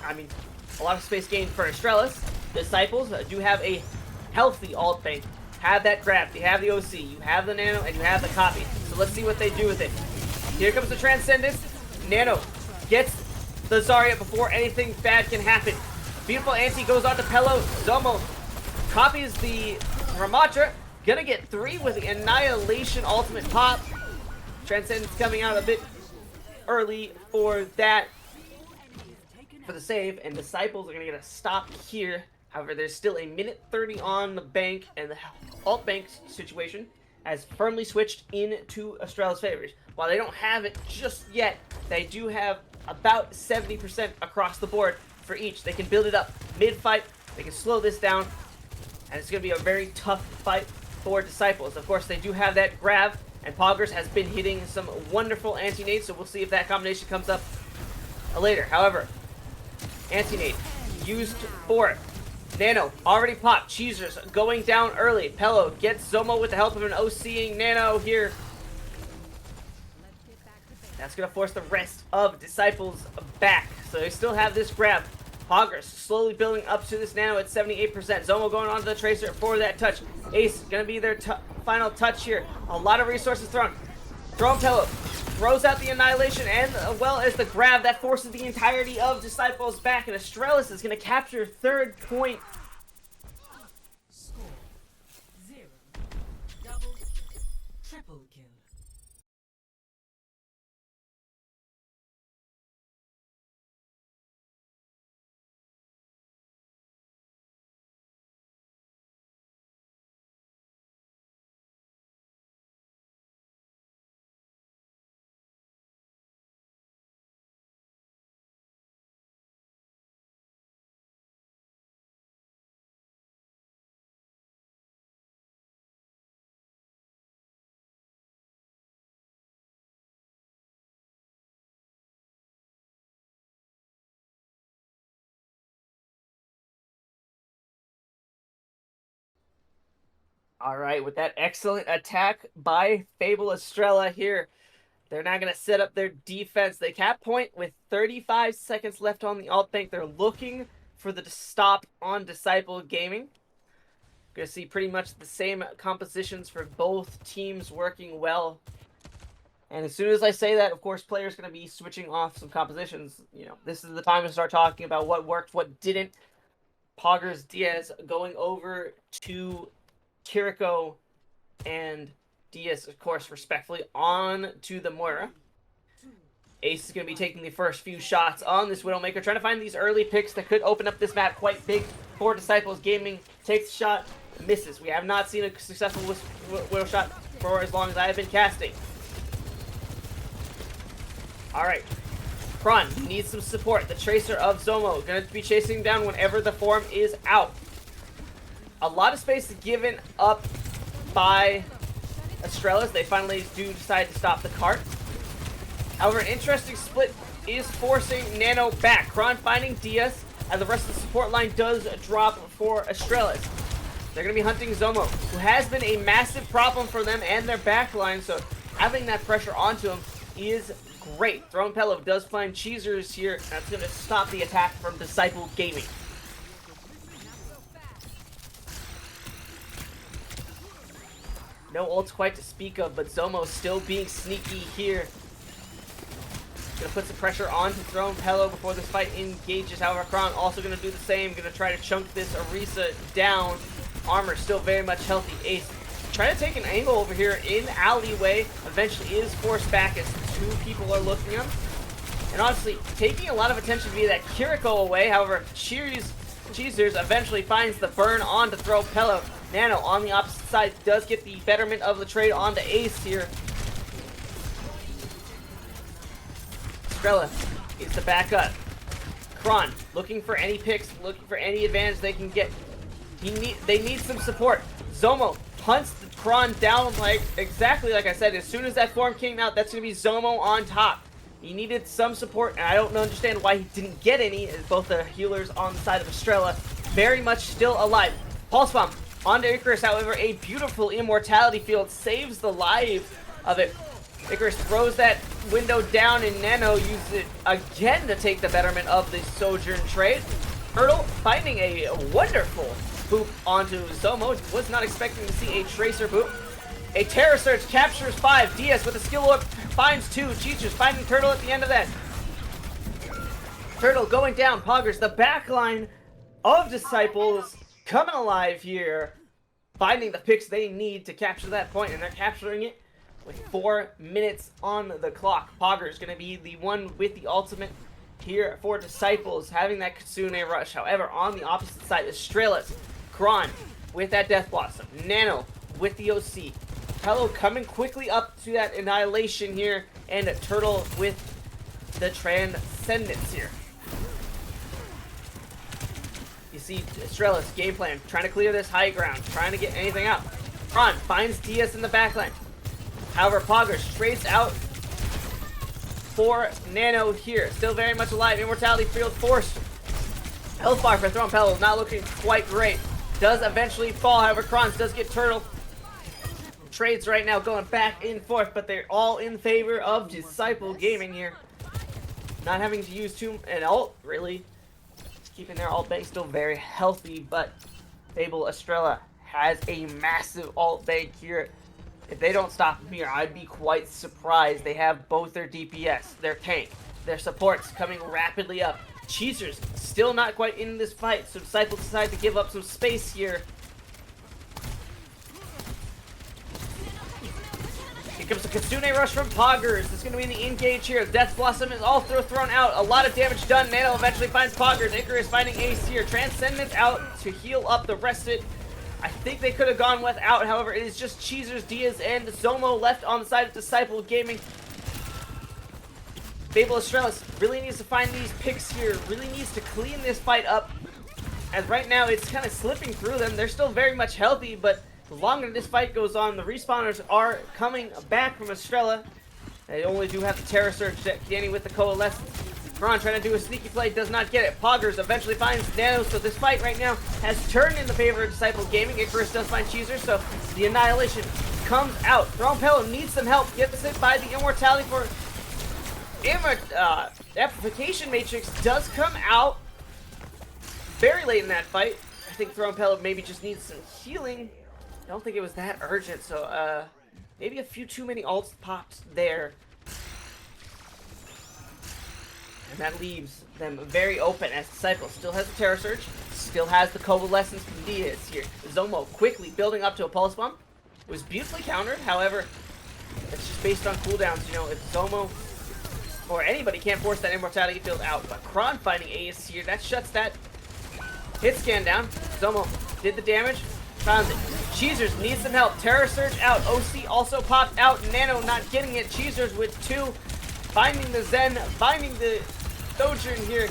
a lot of space gained for Estrella. Disciples do have a healthy alt bank. Have that grab. You have the OC. You have the Nano, and you have the copy. So let's see what they do with it. Here comes the Transcendence. Nano gets the Zarya before anything bad can happen. Beautiful anti goes on to Pello. Zomo copies the Ramatra. Gonna get 3 with the Annihilation ultimate pop. Transcendence coming out a bit early for that. For the save, and Disciples are gonna get a stop here. However, there's still a minute 30 on the bank, and the alt bank situation has firmly switched into Estrella's favors. While they don't have it just yet, they do have about 70% across the board for each. They can build it up mid-fight, they can slow this down, and it's going to be a very tough fight for Disciples. Of course, they do have that grab, and Poggers has been hitting some wonderful anti-nades, so we'll see if that combination comes up later. However, anti-nade used for it. Nano already popped. Cheezers going down early. Pello gets Zomo with the help of an OCing Nano here. That's going to force the rest of Disciples back. So they still have this grab. Poggers slowly building up to this Nano at 78%. Zomo going on to the Tracer for that touch. Ace going to be their final touch here. A lot of resources thrown. Throne Pello throws out the Annihilation and well as the grab that forces the entirety of Disciples back, and Estrella is going to capture 3rd point. Score 0. Double kill. Triple kill. All right, with that excellent attack by Fable Estrella here, they're now going to set up their defense. They cap point with 35 seconds left on the alt bank. They're looking for the stop on Disciple Gaming. Gonna see pretty much the same compositions for both teams working well. And as soon as I say that, of course, players going to be switching off some compositions. You know, this is the time to start talking about what worked, what didn't. Poggers, Diaz going over to Kiriko, and Diaz, of course, respectfully on to the Moira. Ace is going to be taking the first few shots on this Widowmaker, trying to find these early picks that could open up this map quite big for Desciples Gaming. Takes the shot, misses. We have not seen a successful Widow shot for as long as I have been casting. Alright, Kron needs some support. The Tracer of Zomo going to be chasing down whenever the form is out. A lot of space given up by Estrellas. They finally do decide to stop the cart. However, an interesting split is forcing Nano back. Kron finding Diaz, and the rest of the support line does drop for Estrellas. They're going to be hunting Zomo, who has been a massive problem for them and their backline, so having that pressure onto him is great. Throwing Pello does find Cheezers here, and that's going to stop the attack from Disciple Gaming. No ults quite to speak of, but Zomo still being sneaky here. Gonna put some pressure on to Throne Pello before this fight engages. However, Kron also gonna do the same. Gonna try to chunk this Orisa down. Armor still very much healthy. Ace trying to take an angle over here in alleyway. Eventually is forced back as two people are looking at him. And honestly, taking a lot of attention via that Kiriko away. However, Cheezers eventually finds the burn on to throw Pello. Nano on the opposite side does get the betterment of the trade onto Ace here. Estrella is the backup. Kron looking for any picks, looking for any advantage they can get. They need some support. Zomo hunts the Kron down exactly like I said. As soon as that form came out, that's going to be Zomo on top. He needed some support, and I don't understand why he didn't get any, as both the healers on the side of Estrella very much still alive. Pulse Bomb onto Icarus, however, a beautiful immortality field saves the life of it. Icarus throws that window down, and Nano uses it again to take the betterment of the Sojourn trade. Turtle finding a wonderful boop onto Zomo. Was not expecting to see a Tracer boop. A Terror Surge captures 5. Diaz with a skill up finds 2. Cheechers finding Turtle at the end of that. Turtle going down. Poggers, the backline of Disciples coming alive here. Finding the picks they need to capture that point, and they're capturing it with 4 minutes on the clock. Poggers going to be the one with the ultimate here for Disciples, having that Kitsune rush. However, on the opposite side, Estrellas, Kron with that Death Blossom, Nano with the OC, Pello coming quickly up to that Annihilation here, and Turtle with the Transcendence here. You see Estrella's game plan, trying to clear this high ground, trying to get anything out. Kron finds Diaz in the backline. However, Poggers trades out for Nano here. Still very much alive. Immortality field forced. Health bar for Throne Pello not looking quite great. Does eventually fall. However, Krons does get Turtle. Trades right now going back and forth, but they're all in favor of Disciple Gaming here. Not having to use an ult, really. Keeping their ult bank still very healthy, but Fable Estrella has a massive ult bank here. If they don't stop them here, I'd be quite surprised. They have both their DPS, their tank, their supports coming rapidly up. Cheezers still not quite in this fight, so Disciples decide to give up some space here. Here comes the Kitsune rush from Poggers. This is going to be the engage here. Death Blossom is all thrown out. A lot of damage done. Nano eventually finds Poggers. Icarus finding Ace here. Transcendence out to heal up the rest of it. I think they could have gone without. However, it is just Cheezers, Diaz, and Zomo left on the side of Disciple Gaming. Fable Estrellas really needs to find these picks here. Really needs to clean this fight up. As right now, it's kind of slipping through them. They're still very much healthy, but the longer this fight goes on, the respawners are coming back from Estrella. They only do have the Terror Surge standing with the Coalescence. Kron trying to do a sneaky play, does not get it. Poggers eventually finds Nano, so this fight right now has turned in the favor of Disciple Gaming. Icarus does find Cheezer, so the Annihilation comes out. Throne Pello needs some help, gets it by the Immortality for Amplification Matrix does come out very late in that fight. think Throne Pellet maybe just needs some healing. I don't think it was that urgent, so maybe a few too many ults popped there. And that leaves them very open as Desciples still has the Terror Surge, still has the Coalescence from Diaz here. Zomo quickly building up to a Pulse Bomb. It was beautifully countered, however, it's just based on cooldowns. You know, if Zomo or anybody can't force that Immortality field out, but Kron finding Ace here, that shuts that hit scan down. Zomo did the damage, found it. Cheezers needs some help. Terror Surge out. OC also popped out. Nano not getting it. Cheezers with 2. Finding the Zen. Finding the Sojourn here.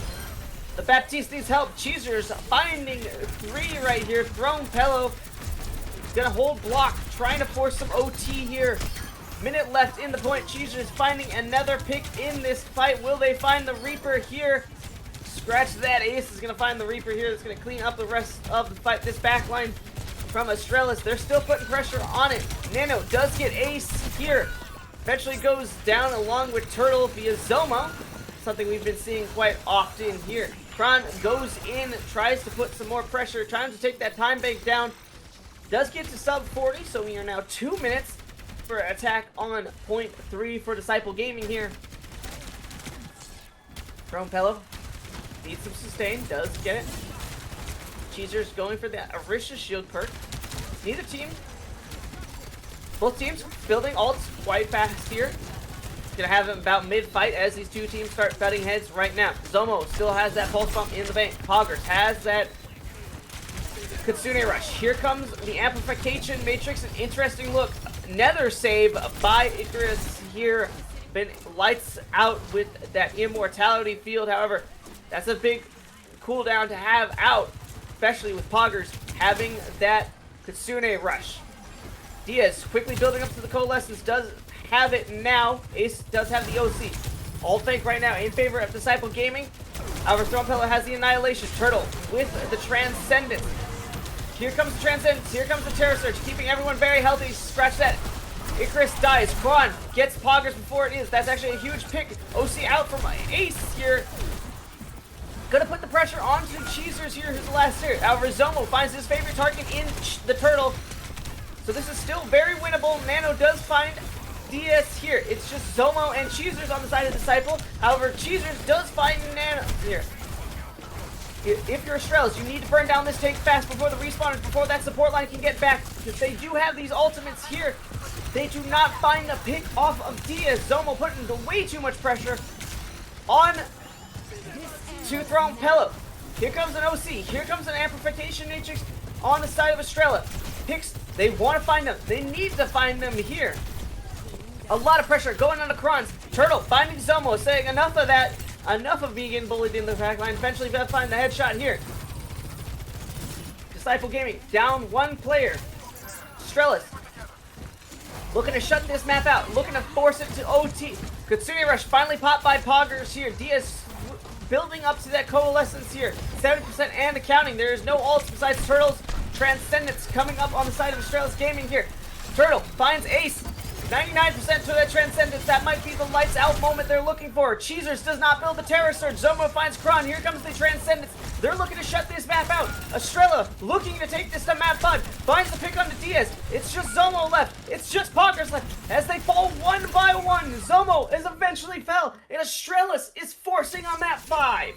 The Baptiste needs help. Cheezers finding 3 right here. Throne Pello gonna hold block. Trying to force some OT here. Minute left in the point. Cheezers finding another pick in this fight. Will they find the Reaper here? Scratch that. Ace is gonna find the Reaper here. That's gonna clean up the rest of the fight. This backline from Estrella, they're still putting pressure on it. Nano does get Ace here. Eventually goes down along with Turtle via Zomo. Something we've been seeing quite often here. Kron goes in, tries to put some more pressure, trying to take that time bank down. Does get to sub 40, so we are now 2 minutes for attack on point 3 for Disciple Gaming here. Throne Pello needs some sustain, does get it. Cheezer's going for that Arisha shield perk. Neither team, both teams building ults quite fast here. Gonna have him about mid-fight as these two teams start butting heads right now. Zomo still has that pulse bump in the bank. Poggers has that Kitsune Rush. Here comes the Amplification Matrix. An interesting look. Nether save by Icarus here. Been lights out with that Immortality field. However, that's a big cooldown to have out, especially with Poggers having that Kitsune Rush. Diaz quickly building up to the Coalescence, does have it now. Ace does have the OC. All fake right now in favor of Disciple Gaming. However, Throne Pello has the Annihilation. Turtle with the Transcendence. Here comes the Transcendence. Here comes the Terror Surge, keeping everyone very healthy. Scratch that. Icarus dies. Kron gets Poggers before it is. That's actually a huge pick. OC out from Ace here. Gonna put the pressure onto Cheezers here, who's the last here. However, Zomo finds his favorite target in the Turtle. So this is still very winnable. Nano does find DS here. It's just Zomo and Cheezers on the side of Disciple. However, Cheezers does find Nano here. If you're Estrellas, you need to burn down this tank fast before the respawners, before that support line can get back. Because they do have these ultimates here. They do not find the pick off of Diaz. Zomo putting way too much pressure on to Throne Pello. Here comes an OC. Here comes an Amplification Matrix on the side of Estrella. Picks, they want to find them. They need to find them here. A lot of pressure going on the Krons. Turtle finding Zomo, saying enough of that. Enough of me getting bullied in the backline. Eventually they'll find the headshot here. Disciple Gaming down 1 player. Estrellas looking to shut this map out. Looking to force it to OT. Kitsune Rush finally popped by Poggers here. Diaz building up to that Coalescence here. 70% and accounting. There is no ults besides Turtle's Transcendence coming up on the side of Estrella's Gaming here. Turtle finds Ace. 99% to that Transcendence. That might be the lights out moment they're looking for. Cheezers does not build the Terror Surge. Zomo finds Kron. Here comes the Transcendence. They're looking to shut this map out. Estrella looking to take this to map 5. Finds the pick on the Diaz. It's just Zomo left. It's just Poggers left. As they fall 1 by 1. Zomo is eventually fell. And Estrellas is forcing on map 5.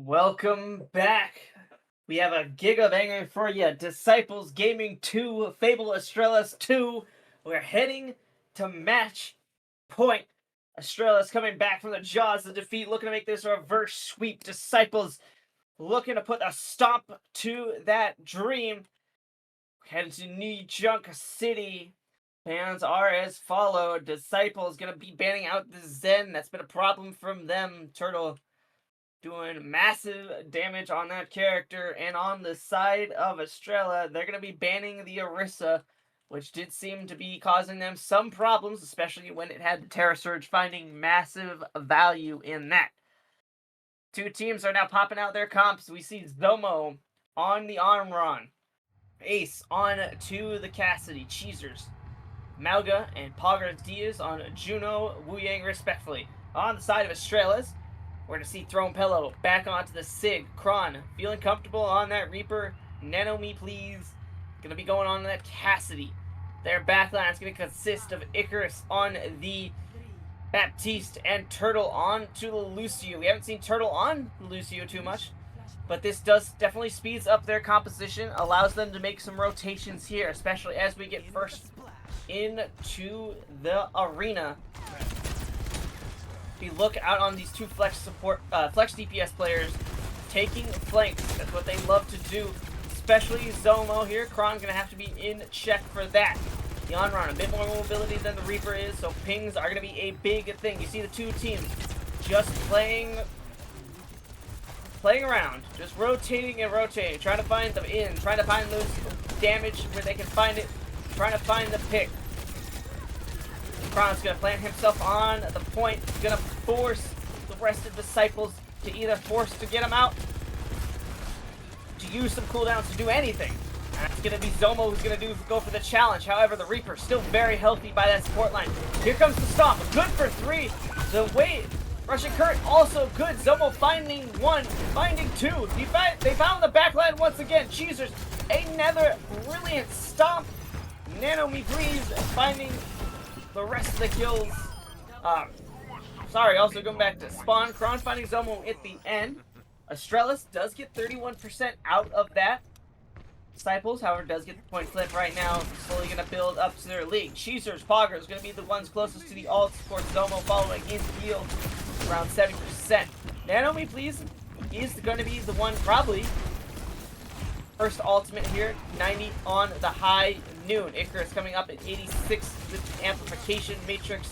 Welcome back. We have a giga banger for you. Disciples Gaming 2, Fable Estrella's 2. We're heading to match point. Estrella's coming back from the jaws of defeat, looking to make this reverse sweep. Disciples looking to put a stop to that dream. Heading to New Junk City. Plans are as follow. Disciples gonna be banning out the Zen. That's been a problem from them. Turtle doing massive damage on that character. And on the side of Estrella, they're going to be banning the Orisa, which did seem to be causing them some problems, especially when it had the Terra Surge, finding massive value in that. Two teams are now popping out their comps. We see Zomo on the Armron, Ace on to the Cassidy, Cheezers, Mauga, and Poggers Diaz on Juno, Wu Yang respectfully. On the side of Estrella's, we're going to see Throne Pillow back onto the Sig. Kron feeling comfortable on that Reaper. Nano me please. Going to be going on that Cassidy. Their backline is going to consist of Icarus on the Baptiste and Turtle on to the Lucio. We haven't seen Turtle on Lucio too much, but this does definitely speeds up their composition, allows them to make some rotations here, especially as we get first into the arena. If you look out on these two flex DPS players taking flanks, that's what they love to do, especially Zomo here. Kron's gonna have to be in check for that. The Onron, a bit more mobility than the Reaper is, so pings are gonna be a big thing. You see the two teams just playing around, just rotating and rotating, trying to find them in, trying to find those damage where they can find it, trying to find the pick. Kron's going to plant himself on the point. He's going to force the rest of the Disciples to either force to get him out, to use some cooldowns to do anything. And it's going to be Zomo who's going to go for the challenge. However, the Reaper still very healthy by that support line. Here comes the stomp. Good for 3. The weight. Russian Current also good. Zomo finding 1, finding 2. They found the backline once again. Cheezers, another brilliant stomp. Nano me please, finding the rest of the kills. Also going back to spawn. Kron finding Zomo at the end. Estrella does get 31% out of that. Disciples, however, does get the point flip right now. Slowly going to build up to their league. Cheezers, Poggers going to be the ones closest to the ult. Of course, Zomo following in field around 70%. Nano me please is going to be the one probably first ultimate here, 90 on the high noon. Icarus coming up at 86 with the amplification matrix.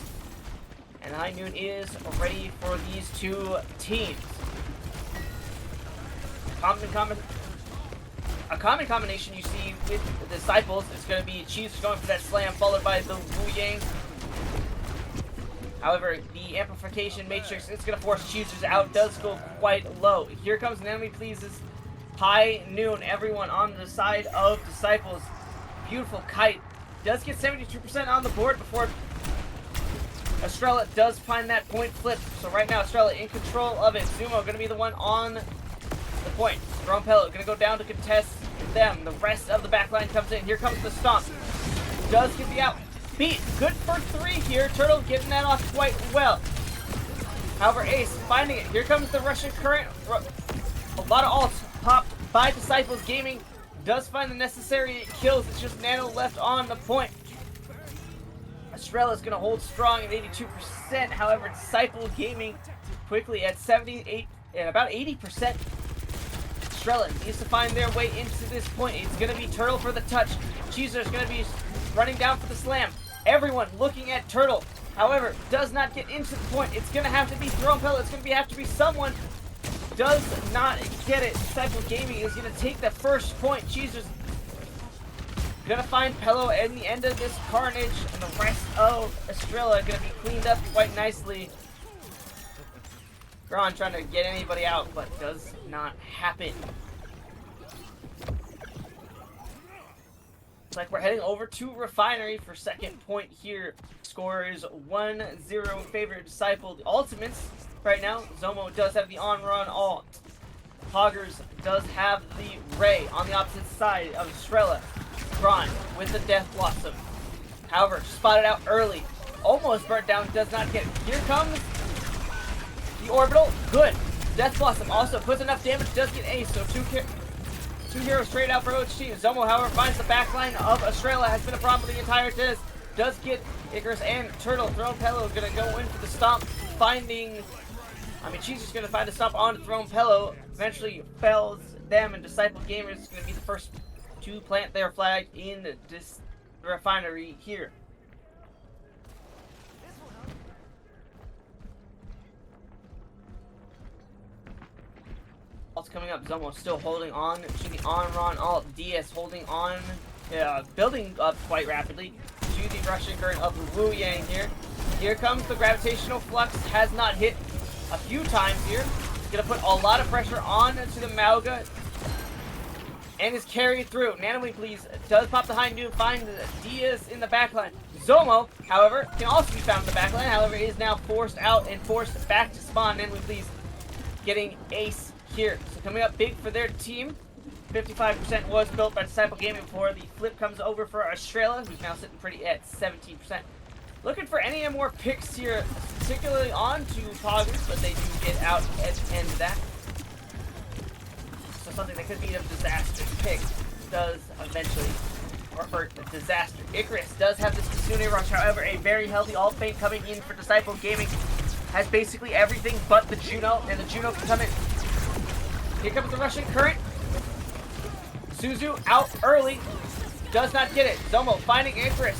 And high noon is ready for these two teams. A common combination you see with the Disciples is going to be Chiefs going for that slam, followed by the Wu Yang. However, the amplification matrix, it's going to force Cheezers out, does go quite low. Here comes an enemy pleases. High noon, everyone on the side of Disciples. Beautiful kite. Does get 72% on the board before Estrella does find that point flip. So right now, Estrella in control of it. Zumo going to be the one on the point. Throne Pellet going to go down to contest them. The rest of the backline comes in. Here comes the stomp. Does get the out. Beat. Good for 3 here. Turtle getting that off quite well. However, Ace finding it. Here comes the Russian Current. A lot of ults popped by Disciples Gaming. Does find the necessary kills. It's just Nano left on the point. Estrella's going to hold strong at 82%. However, Disciple Gaming quickly at 78 and about 80%. Estrella needs to find their way into this point. It's going to be Turtle for the touch. Cheezer's going to be running down for the slam. Everyone looking at Turtle. However, does not get into the point. It's going to have to be Throne Pellet. It's going to have to be someone. Does not get it. Disciple Gaming is going to take the first point. Cheezer's going to find Pello at the end of this carnage, and the rest of Estrella going to be cleaned up quite nicely. Gron trying to get anybody out, but does not happen. Looks like we're heading over to Refinery for second point here. Score is 1-0 in favor of Disciple. The ultimates right now, Zomo does have the on-run ult. Poggers does have the Ray on the opposite side of Estrella. Gron with the Death Blossom. However, spotted out early. Almost burnt down, does not get it. Here comes the Orbital. Good. Death Blossom also puts enough damage, does get ace, so two heroes straight out for each team. Zomo, however, finds the backline of Estrella, has been a problem the entire disc. Does get Icarus and Turtle. Throne Pello gonna go in for the stomp, finding... she's just gonna find a stomp on Throne Pello, eventually fells them, and Disciple Gamers is gonna be the first to plant their flag in this refinery here. Ult's coming up. Zomo still holding on to the on-run alt. DS holding on, building up quite rapidly to the Russian current of Wu Yang here. Here comes the gravitational flux. Has not hit a few times here. It's gonna put a lot of pressure on to the Mauga and is carried through. Nanowing, please, does pop the high noon, find Diaz in the backline. Zomo, however, can also be found in the backline. However, is now forced out and forced back to spawn. Nanowing, please, getting ace here. So coming up big for their team. 55% was built by Disciple Gaming before the flip comes over for Estrella, who's now sitting pretty at 17%. Looking for any more picks here, particularly on to Poggers, but they do get out at the end of that. So something that could be a disaster pick does eventually revert a disaster. Icarus does have this Kitsune Rush, however, a very healthy alt feint coming in for Disciple Gaming. Has basically everything but the Juno, and the Juno can come in. Here comes the Russian current. Suzu out early. Does not get it. Zomo finding Icarus.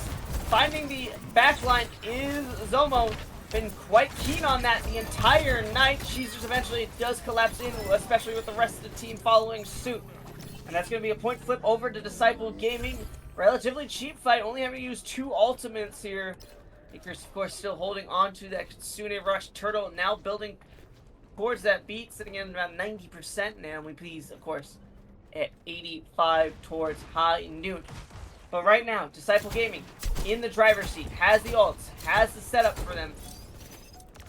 Finding the backline is Zomo. Been quite keen on that the entire night. Cheezers eventually does collapse in, especially with the rest of the team following suit. And that's going to be a point flip over to Disciple Gaming. Relatively cheap fight, only having used 2 ultimates here. Icarus, of course, still holding on to that Kitsune Rush. Turtle now building towards that beat, sitting in around 90%. Now we please, of course, at 85 towards high noon. But right now, Disciple Gaming in the driver's seat, has the ults, has the setup for them.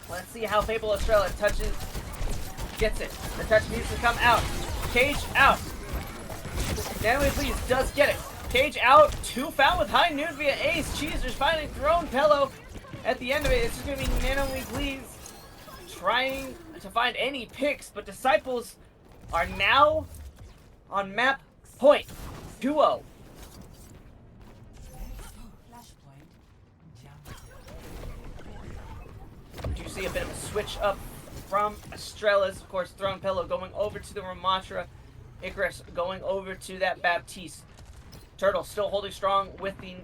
Let's see how Fable Estrella touches, gets it. The touch needs to come out. Cage out. Nanowing, please, does get it. Cage out, 2 found with high noon via ace. Cheezers finding Throne Pello. At the end of it, it's just going to be Nanowing, please, trying to find any picks, but Disciples are now on map point. Duo. Do you see a bit of a switch up from Estrella's? Of course, Throne Pello going over to the Ramatra. Icarus going over to that Baptiste. Turtle still holding strong with the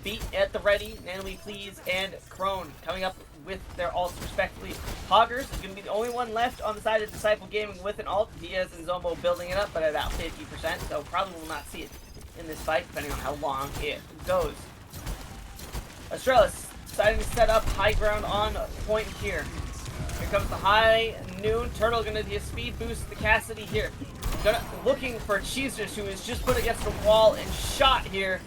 beat at the ready. Nanowing, please, and Crone coming up with their ults respectively. Poggers is going to be the only one left on the side of Disciple Gaming with an ult. Diaz and Zomo building it up, but at about 50%, so probably will not see it in this fight, depending on how long it goes. Estrella's deciding to set up high ground on point here. Here comes the high noon. Turtle going to do a speed boost to Cassidy here. Looking for Cheezers, who is just put against the wall and shot here.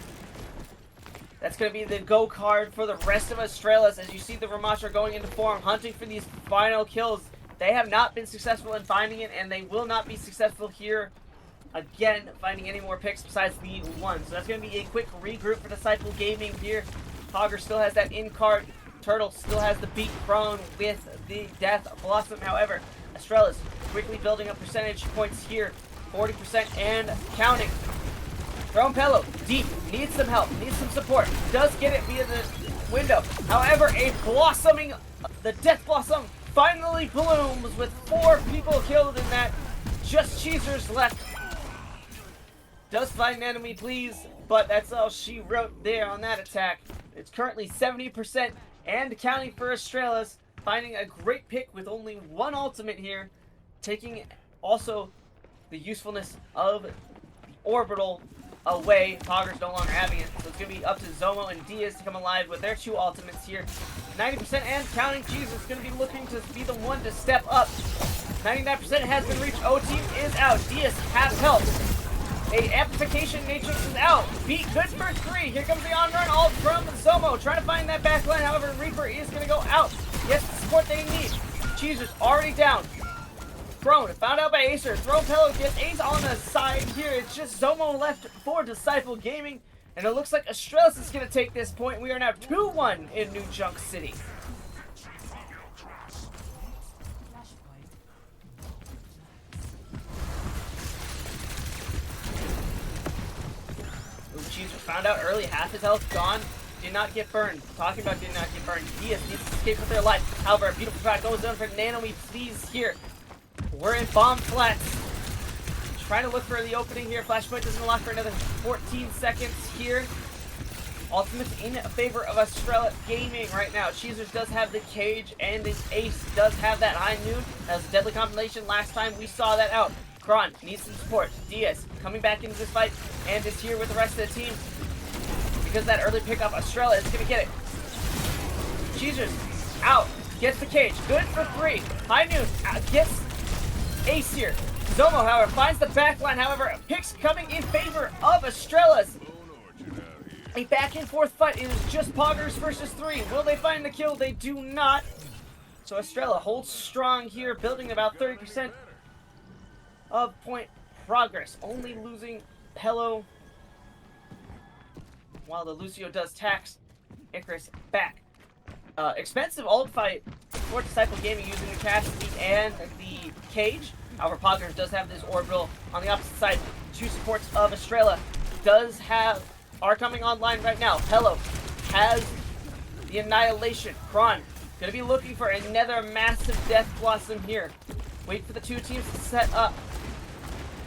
That's going to be the go card for the rest of Estrella's. As you see the Ramatra going into form, hunting for these final kills. They have not been successful in finding it, and they will not be successful here again, finding any more picks besides the one. So that's going to be a quick regroup for Disciple Gaming here. Hogger still has that in card. Turtle still has the beat prone with the Death Blossom. However, Estrella's quickly building up percentage points here. 40% and counting. Throne Pello, deep, needs some help, needs some support. Does get it via the window. However, the Death Blossom finally blooms with 4 people killed in that. Just Cheezers left. Does find enemy, please, but that's all she wrote there on that attack. It's currently 70% and counting for Estrella's. Finding a great pick with only 1 ultimate here. Taking also the usefulness of the orbital away. Poggers no longer having it. So it's going to be up to Zomo and Diaz to come alive with their 2 ultimates here. 90% and counting. Jesus is going to be looking to be the one to step up. 99% has been reached. O-Team is out. Diaz has help. A amplification matrix is out. Beat good for 3. Here comes the on-run ult from Zomo. Trying to find that backline. However, Reaper is going to go out. Yes, the support they need. Cheezer's already down. Thrown. Found out by Acer. Throne Pello gets Ace on the side here. It's just Zomo left for Disciple Gaming. And it looks like Estrella is going to take this point. We are now 2-1 in New Junk City. Cheeser found out early, half his health gone. Did not get burned. Talking about did not get burned. Diaz needs to escape with their life. However, a beautiful shot goes down for Nanomi, please, here. We're in bomb flats. Trying to look for the opening here. Flashpoint doesn't unlock for another 14 seconds here. Ultimate's in favor of Estrella Gaming right now. Cheezers does have the cage, and his ace does have that high noon. That was a deadly combination last time we saw that out. Kron needs some support. Diaz coming back into this fight, and is here with the rest of the team. Because of that early pickup, Estrella is going to get it. Cheezers out. Gets the cage. Good for 3. High noon gets ace here. Zomo, however, finds the backline. However, picks coming in favor of Estrella's. A back and forth fight. It is just Poggers versus 3. Will they find the kill? They do not. So Estrella holds strong here, building about 30% of point progress. Only losing Hello, while the Lucio does tax Icarus back. Expensive ult fight for Disciple Gaming using the Cassidy and the cage. However, Poggers does have this orbital on the opposite side. 2 supports of Estrella are coming online right now. Hello has the Annihilation. Kron gonna be looking for another massive Death Blossom here. Wait for the 2 teams to set up.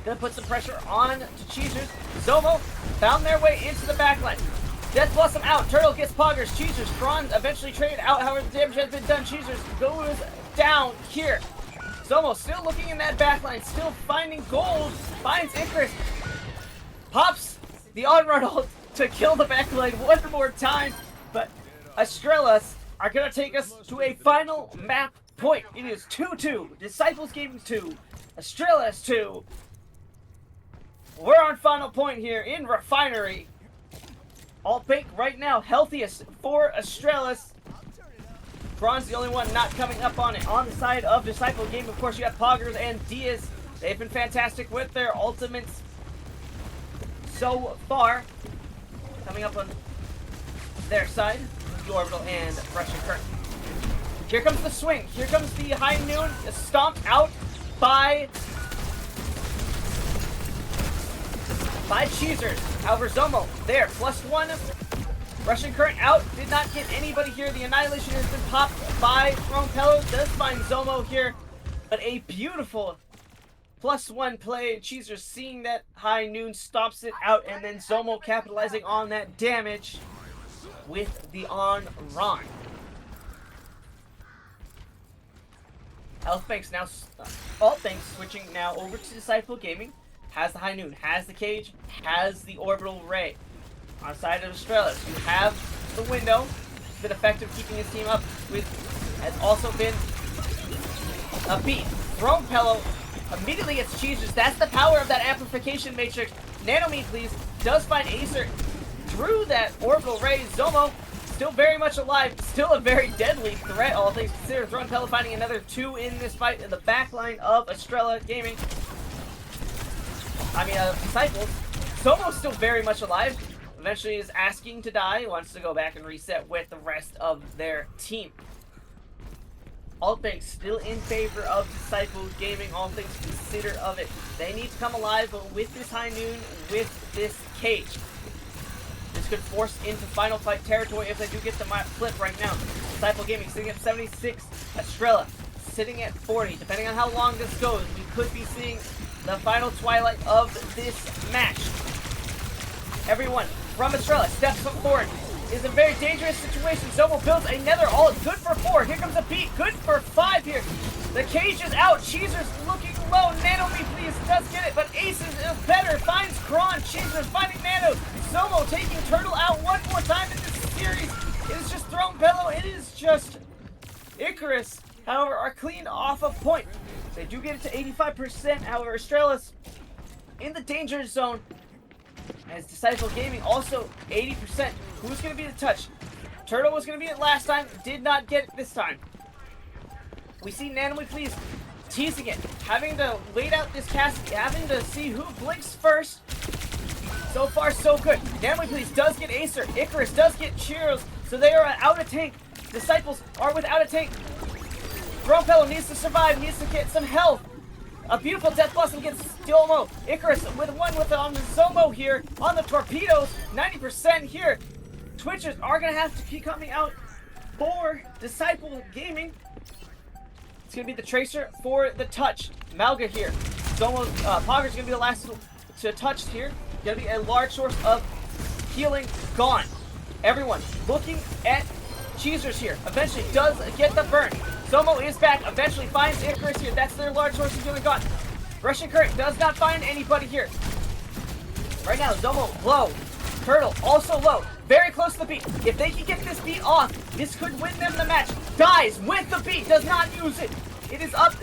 Gonna put some pressure on to Cheezers. Zomo found their way into the backline. Death Blossom out. Turtle gets Poggers. Cheezers. Kron eventually traded out. However, the damage has been done. Cheezers goes down here. Zomo still looking in that backline. Still finding gold. Finds Icarus. Pops the on-run ult to kill the backline one more time. But Estrellas are going to take us to a final map point. It is 2-2. Disciples Gaming 2. Estrella's 2. We're on final point here in Refinery. Alt bank right now healthiest for Estrellas. Kron's the only one not coming up on it. On the side of Disciple Game, of course, you have Poggers and Diaz. They've been fantastic with their ultimates so far. Coming up on their side, the Orbital and Russian Current. Here comes the swing. Here comes the high noon. Stomped out by Cheezers. However, Zomo there, +1. Russian Current out. Did not get anybody here. The Annihilation has been popped by Throne Pello. Does find Zomo here. But a beautiful +1 play. Cheezers seeing that high noon, stops it out, and then Zomo capitalizing on that damage with the on-run. Alt Banks switching now over to Disciple Gaming. Has the high noon, has the cage, has the orbital ray. On the side of Estrella, you have the window. It's been effective keeping his team up with, has also been a beat. Throne Pello immediately gets Cheezers. That's the power of that amplification matrix. Nanomi, please, does find Acer through that orbital ray. Zomo still very much alive, still a very deadly threat, all things considered. Throne Pello finding another 2 in this fight in the backline of Estrella Gaming. Disciples. Zomo's still very much alive. Eventually is asking to die. Wants to go back and reset with the rest of their team. Alt Bank still in favor of Disciples Gaming, all things considered of it. They need to come alive, but with this high noon, with this cage. This could force into final fight territory if they do get the flip right now. Disciple Gaming sitting at 76. Estrella sitting at 40. Depending on how long this goes, we could be seeing the final twilight of this match. Everyone from Estrella steps up forward. Is a very dangerous situation. Zomo builds another ult. Good for 4. Here comes a beat. Good for 5 here. The cage is out. Cheezers looking low. Nanomi, please, does get it, but Ace is better. Finds Kron. Cheezers finding Nano. Zomo taking Turtle out one more time in this series. It is just Throne Pello. It is just Icarus. However, are cleaned off a point. They do get it to 85%. However, Estrella's in the danger zone. As Disciple Gaming also 80%. Who's going to be the touch? Turtle was going to be it last time. Did not get it this time. We see Nanomi, please, teasing it. Having to wait out this cast. Having to see who blinks first. So far, so good. Nanomi, please, does get Acer. Icarus does get Cheeros. So they are out of tank. Disciples are without a tank. Throne Pello needs to survive. Needs to get some health. A beautiful death blossom against Domo. Icarus with one with on the Zomo here on the torpedoes. 90% here. Twitchers are gonna have to keep coming out for Disciple Gaming. It's gonna be the Tracer for the touch. Malga here. Zomo's Pogger's gonna be the last to touch here. Gonna be a large source of healing gone. Everyone looking at Cheezers here. Eventually does get the burn. Zomo is back. Eventually finds Icarus here. That's their large source of healing gone. Russian Current does not find anybody here. Right now, Zomo low. Turtle also low. Very close to the beat. If they can get this beat off, this could win them the match. Dies with the beat. Does not use it. It is up.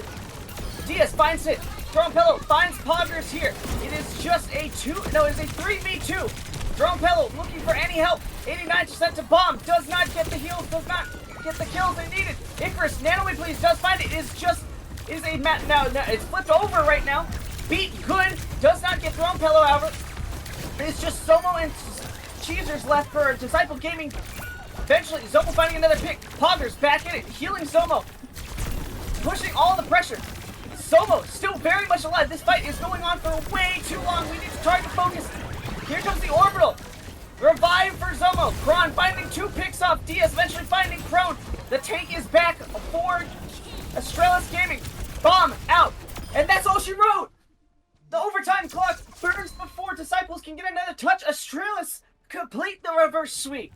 Diaz finds it. Drone Pillow finds Poggers here. It is just a 3v2. Drone Pillow looking for any help. 89% to bomb. Does not get the heals. Does not get the kills they needed. Icarus, Nanoway please does find it. It is a map now. It's flipped over right now. Beat good. Does not get Drone Pillow out. It's just Zomo and Cheezers left for Disciple Gaming. Eventually, Zomo finding another pick. Poggers back in it. Healing Zomo. Pushing all the pressure. Zomo still very much alive. This fight is going on for way too long. We need to target focus. Here comes the orbital. Revive for Zomo. Kron finding 2 picks off. Diaz eventually finding Prone. The tank is back for Estrella's Gaming. Bomb out. And that's all she wrote. The overtime clock burns before Disciples can get another touch. Estrella's complete the reverse sweep.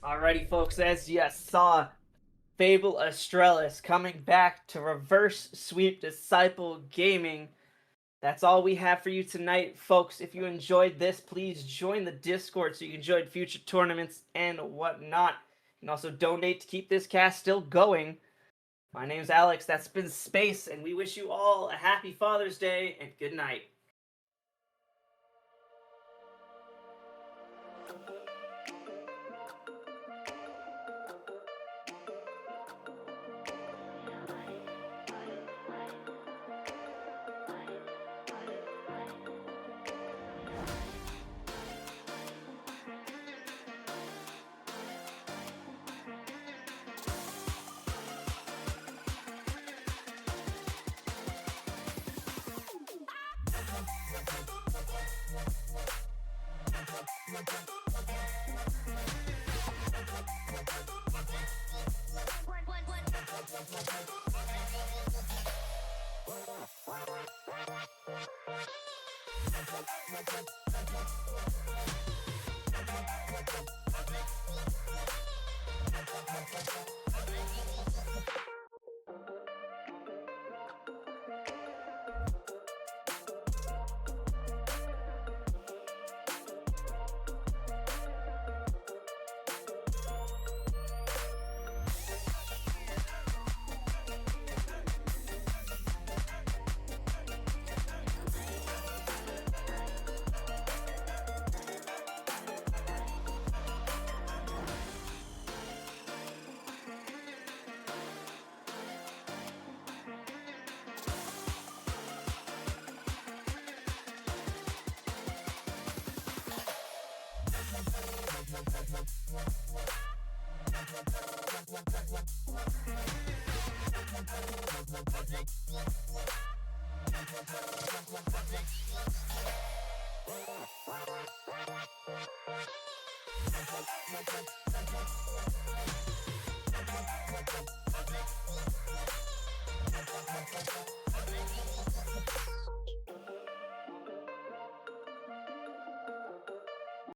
Alrighty, folks, as you saw, Fable Estrella is coming back to reverse sweep Disciple Gaming. That's all we have for you tonight, folks. If you enjoyed this, please join the Discord so you can join future tournaments and whatnot. You can also donate to keep this cast still going. My name's Alex, that's been Space, and we wish you all a happy Father's Day and good night.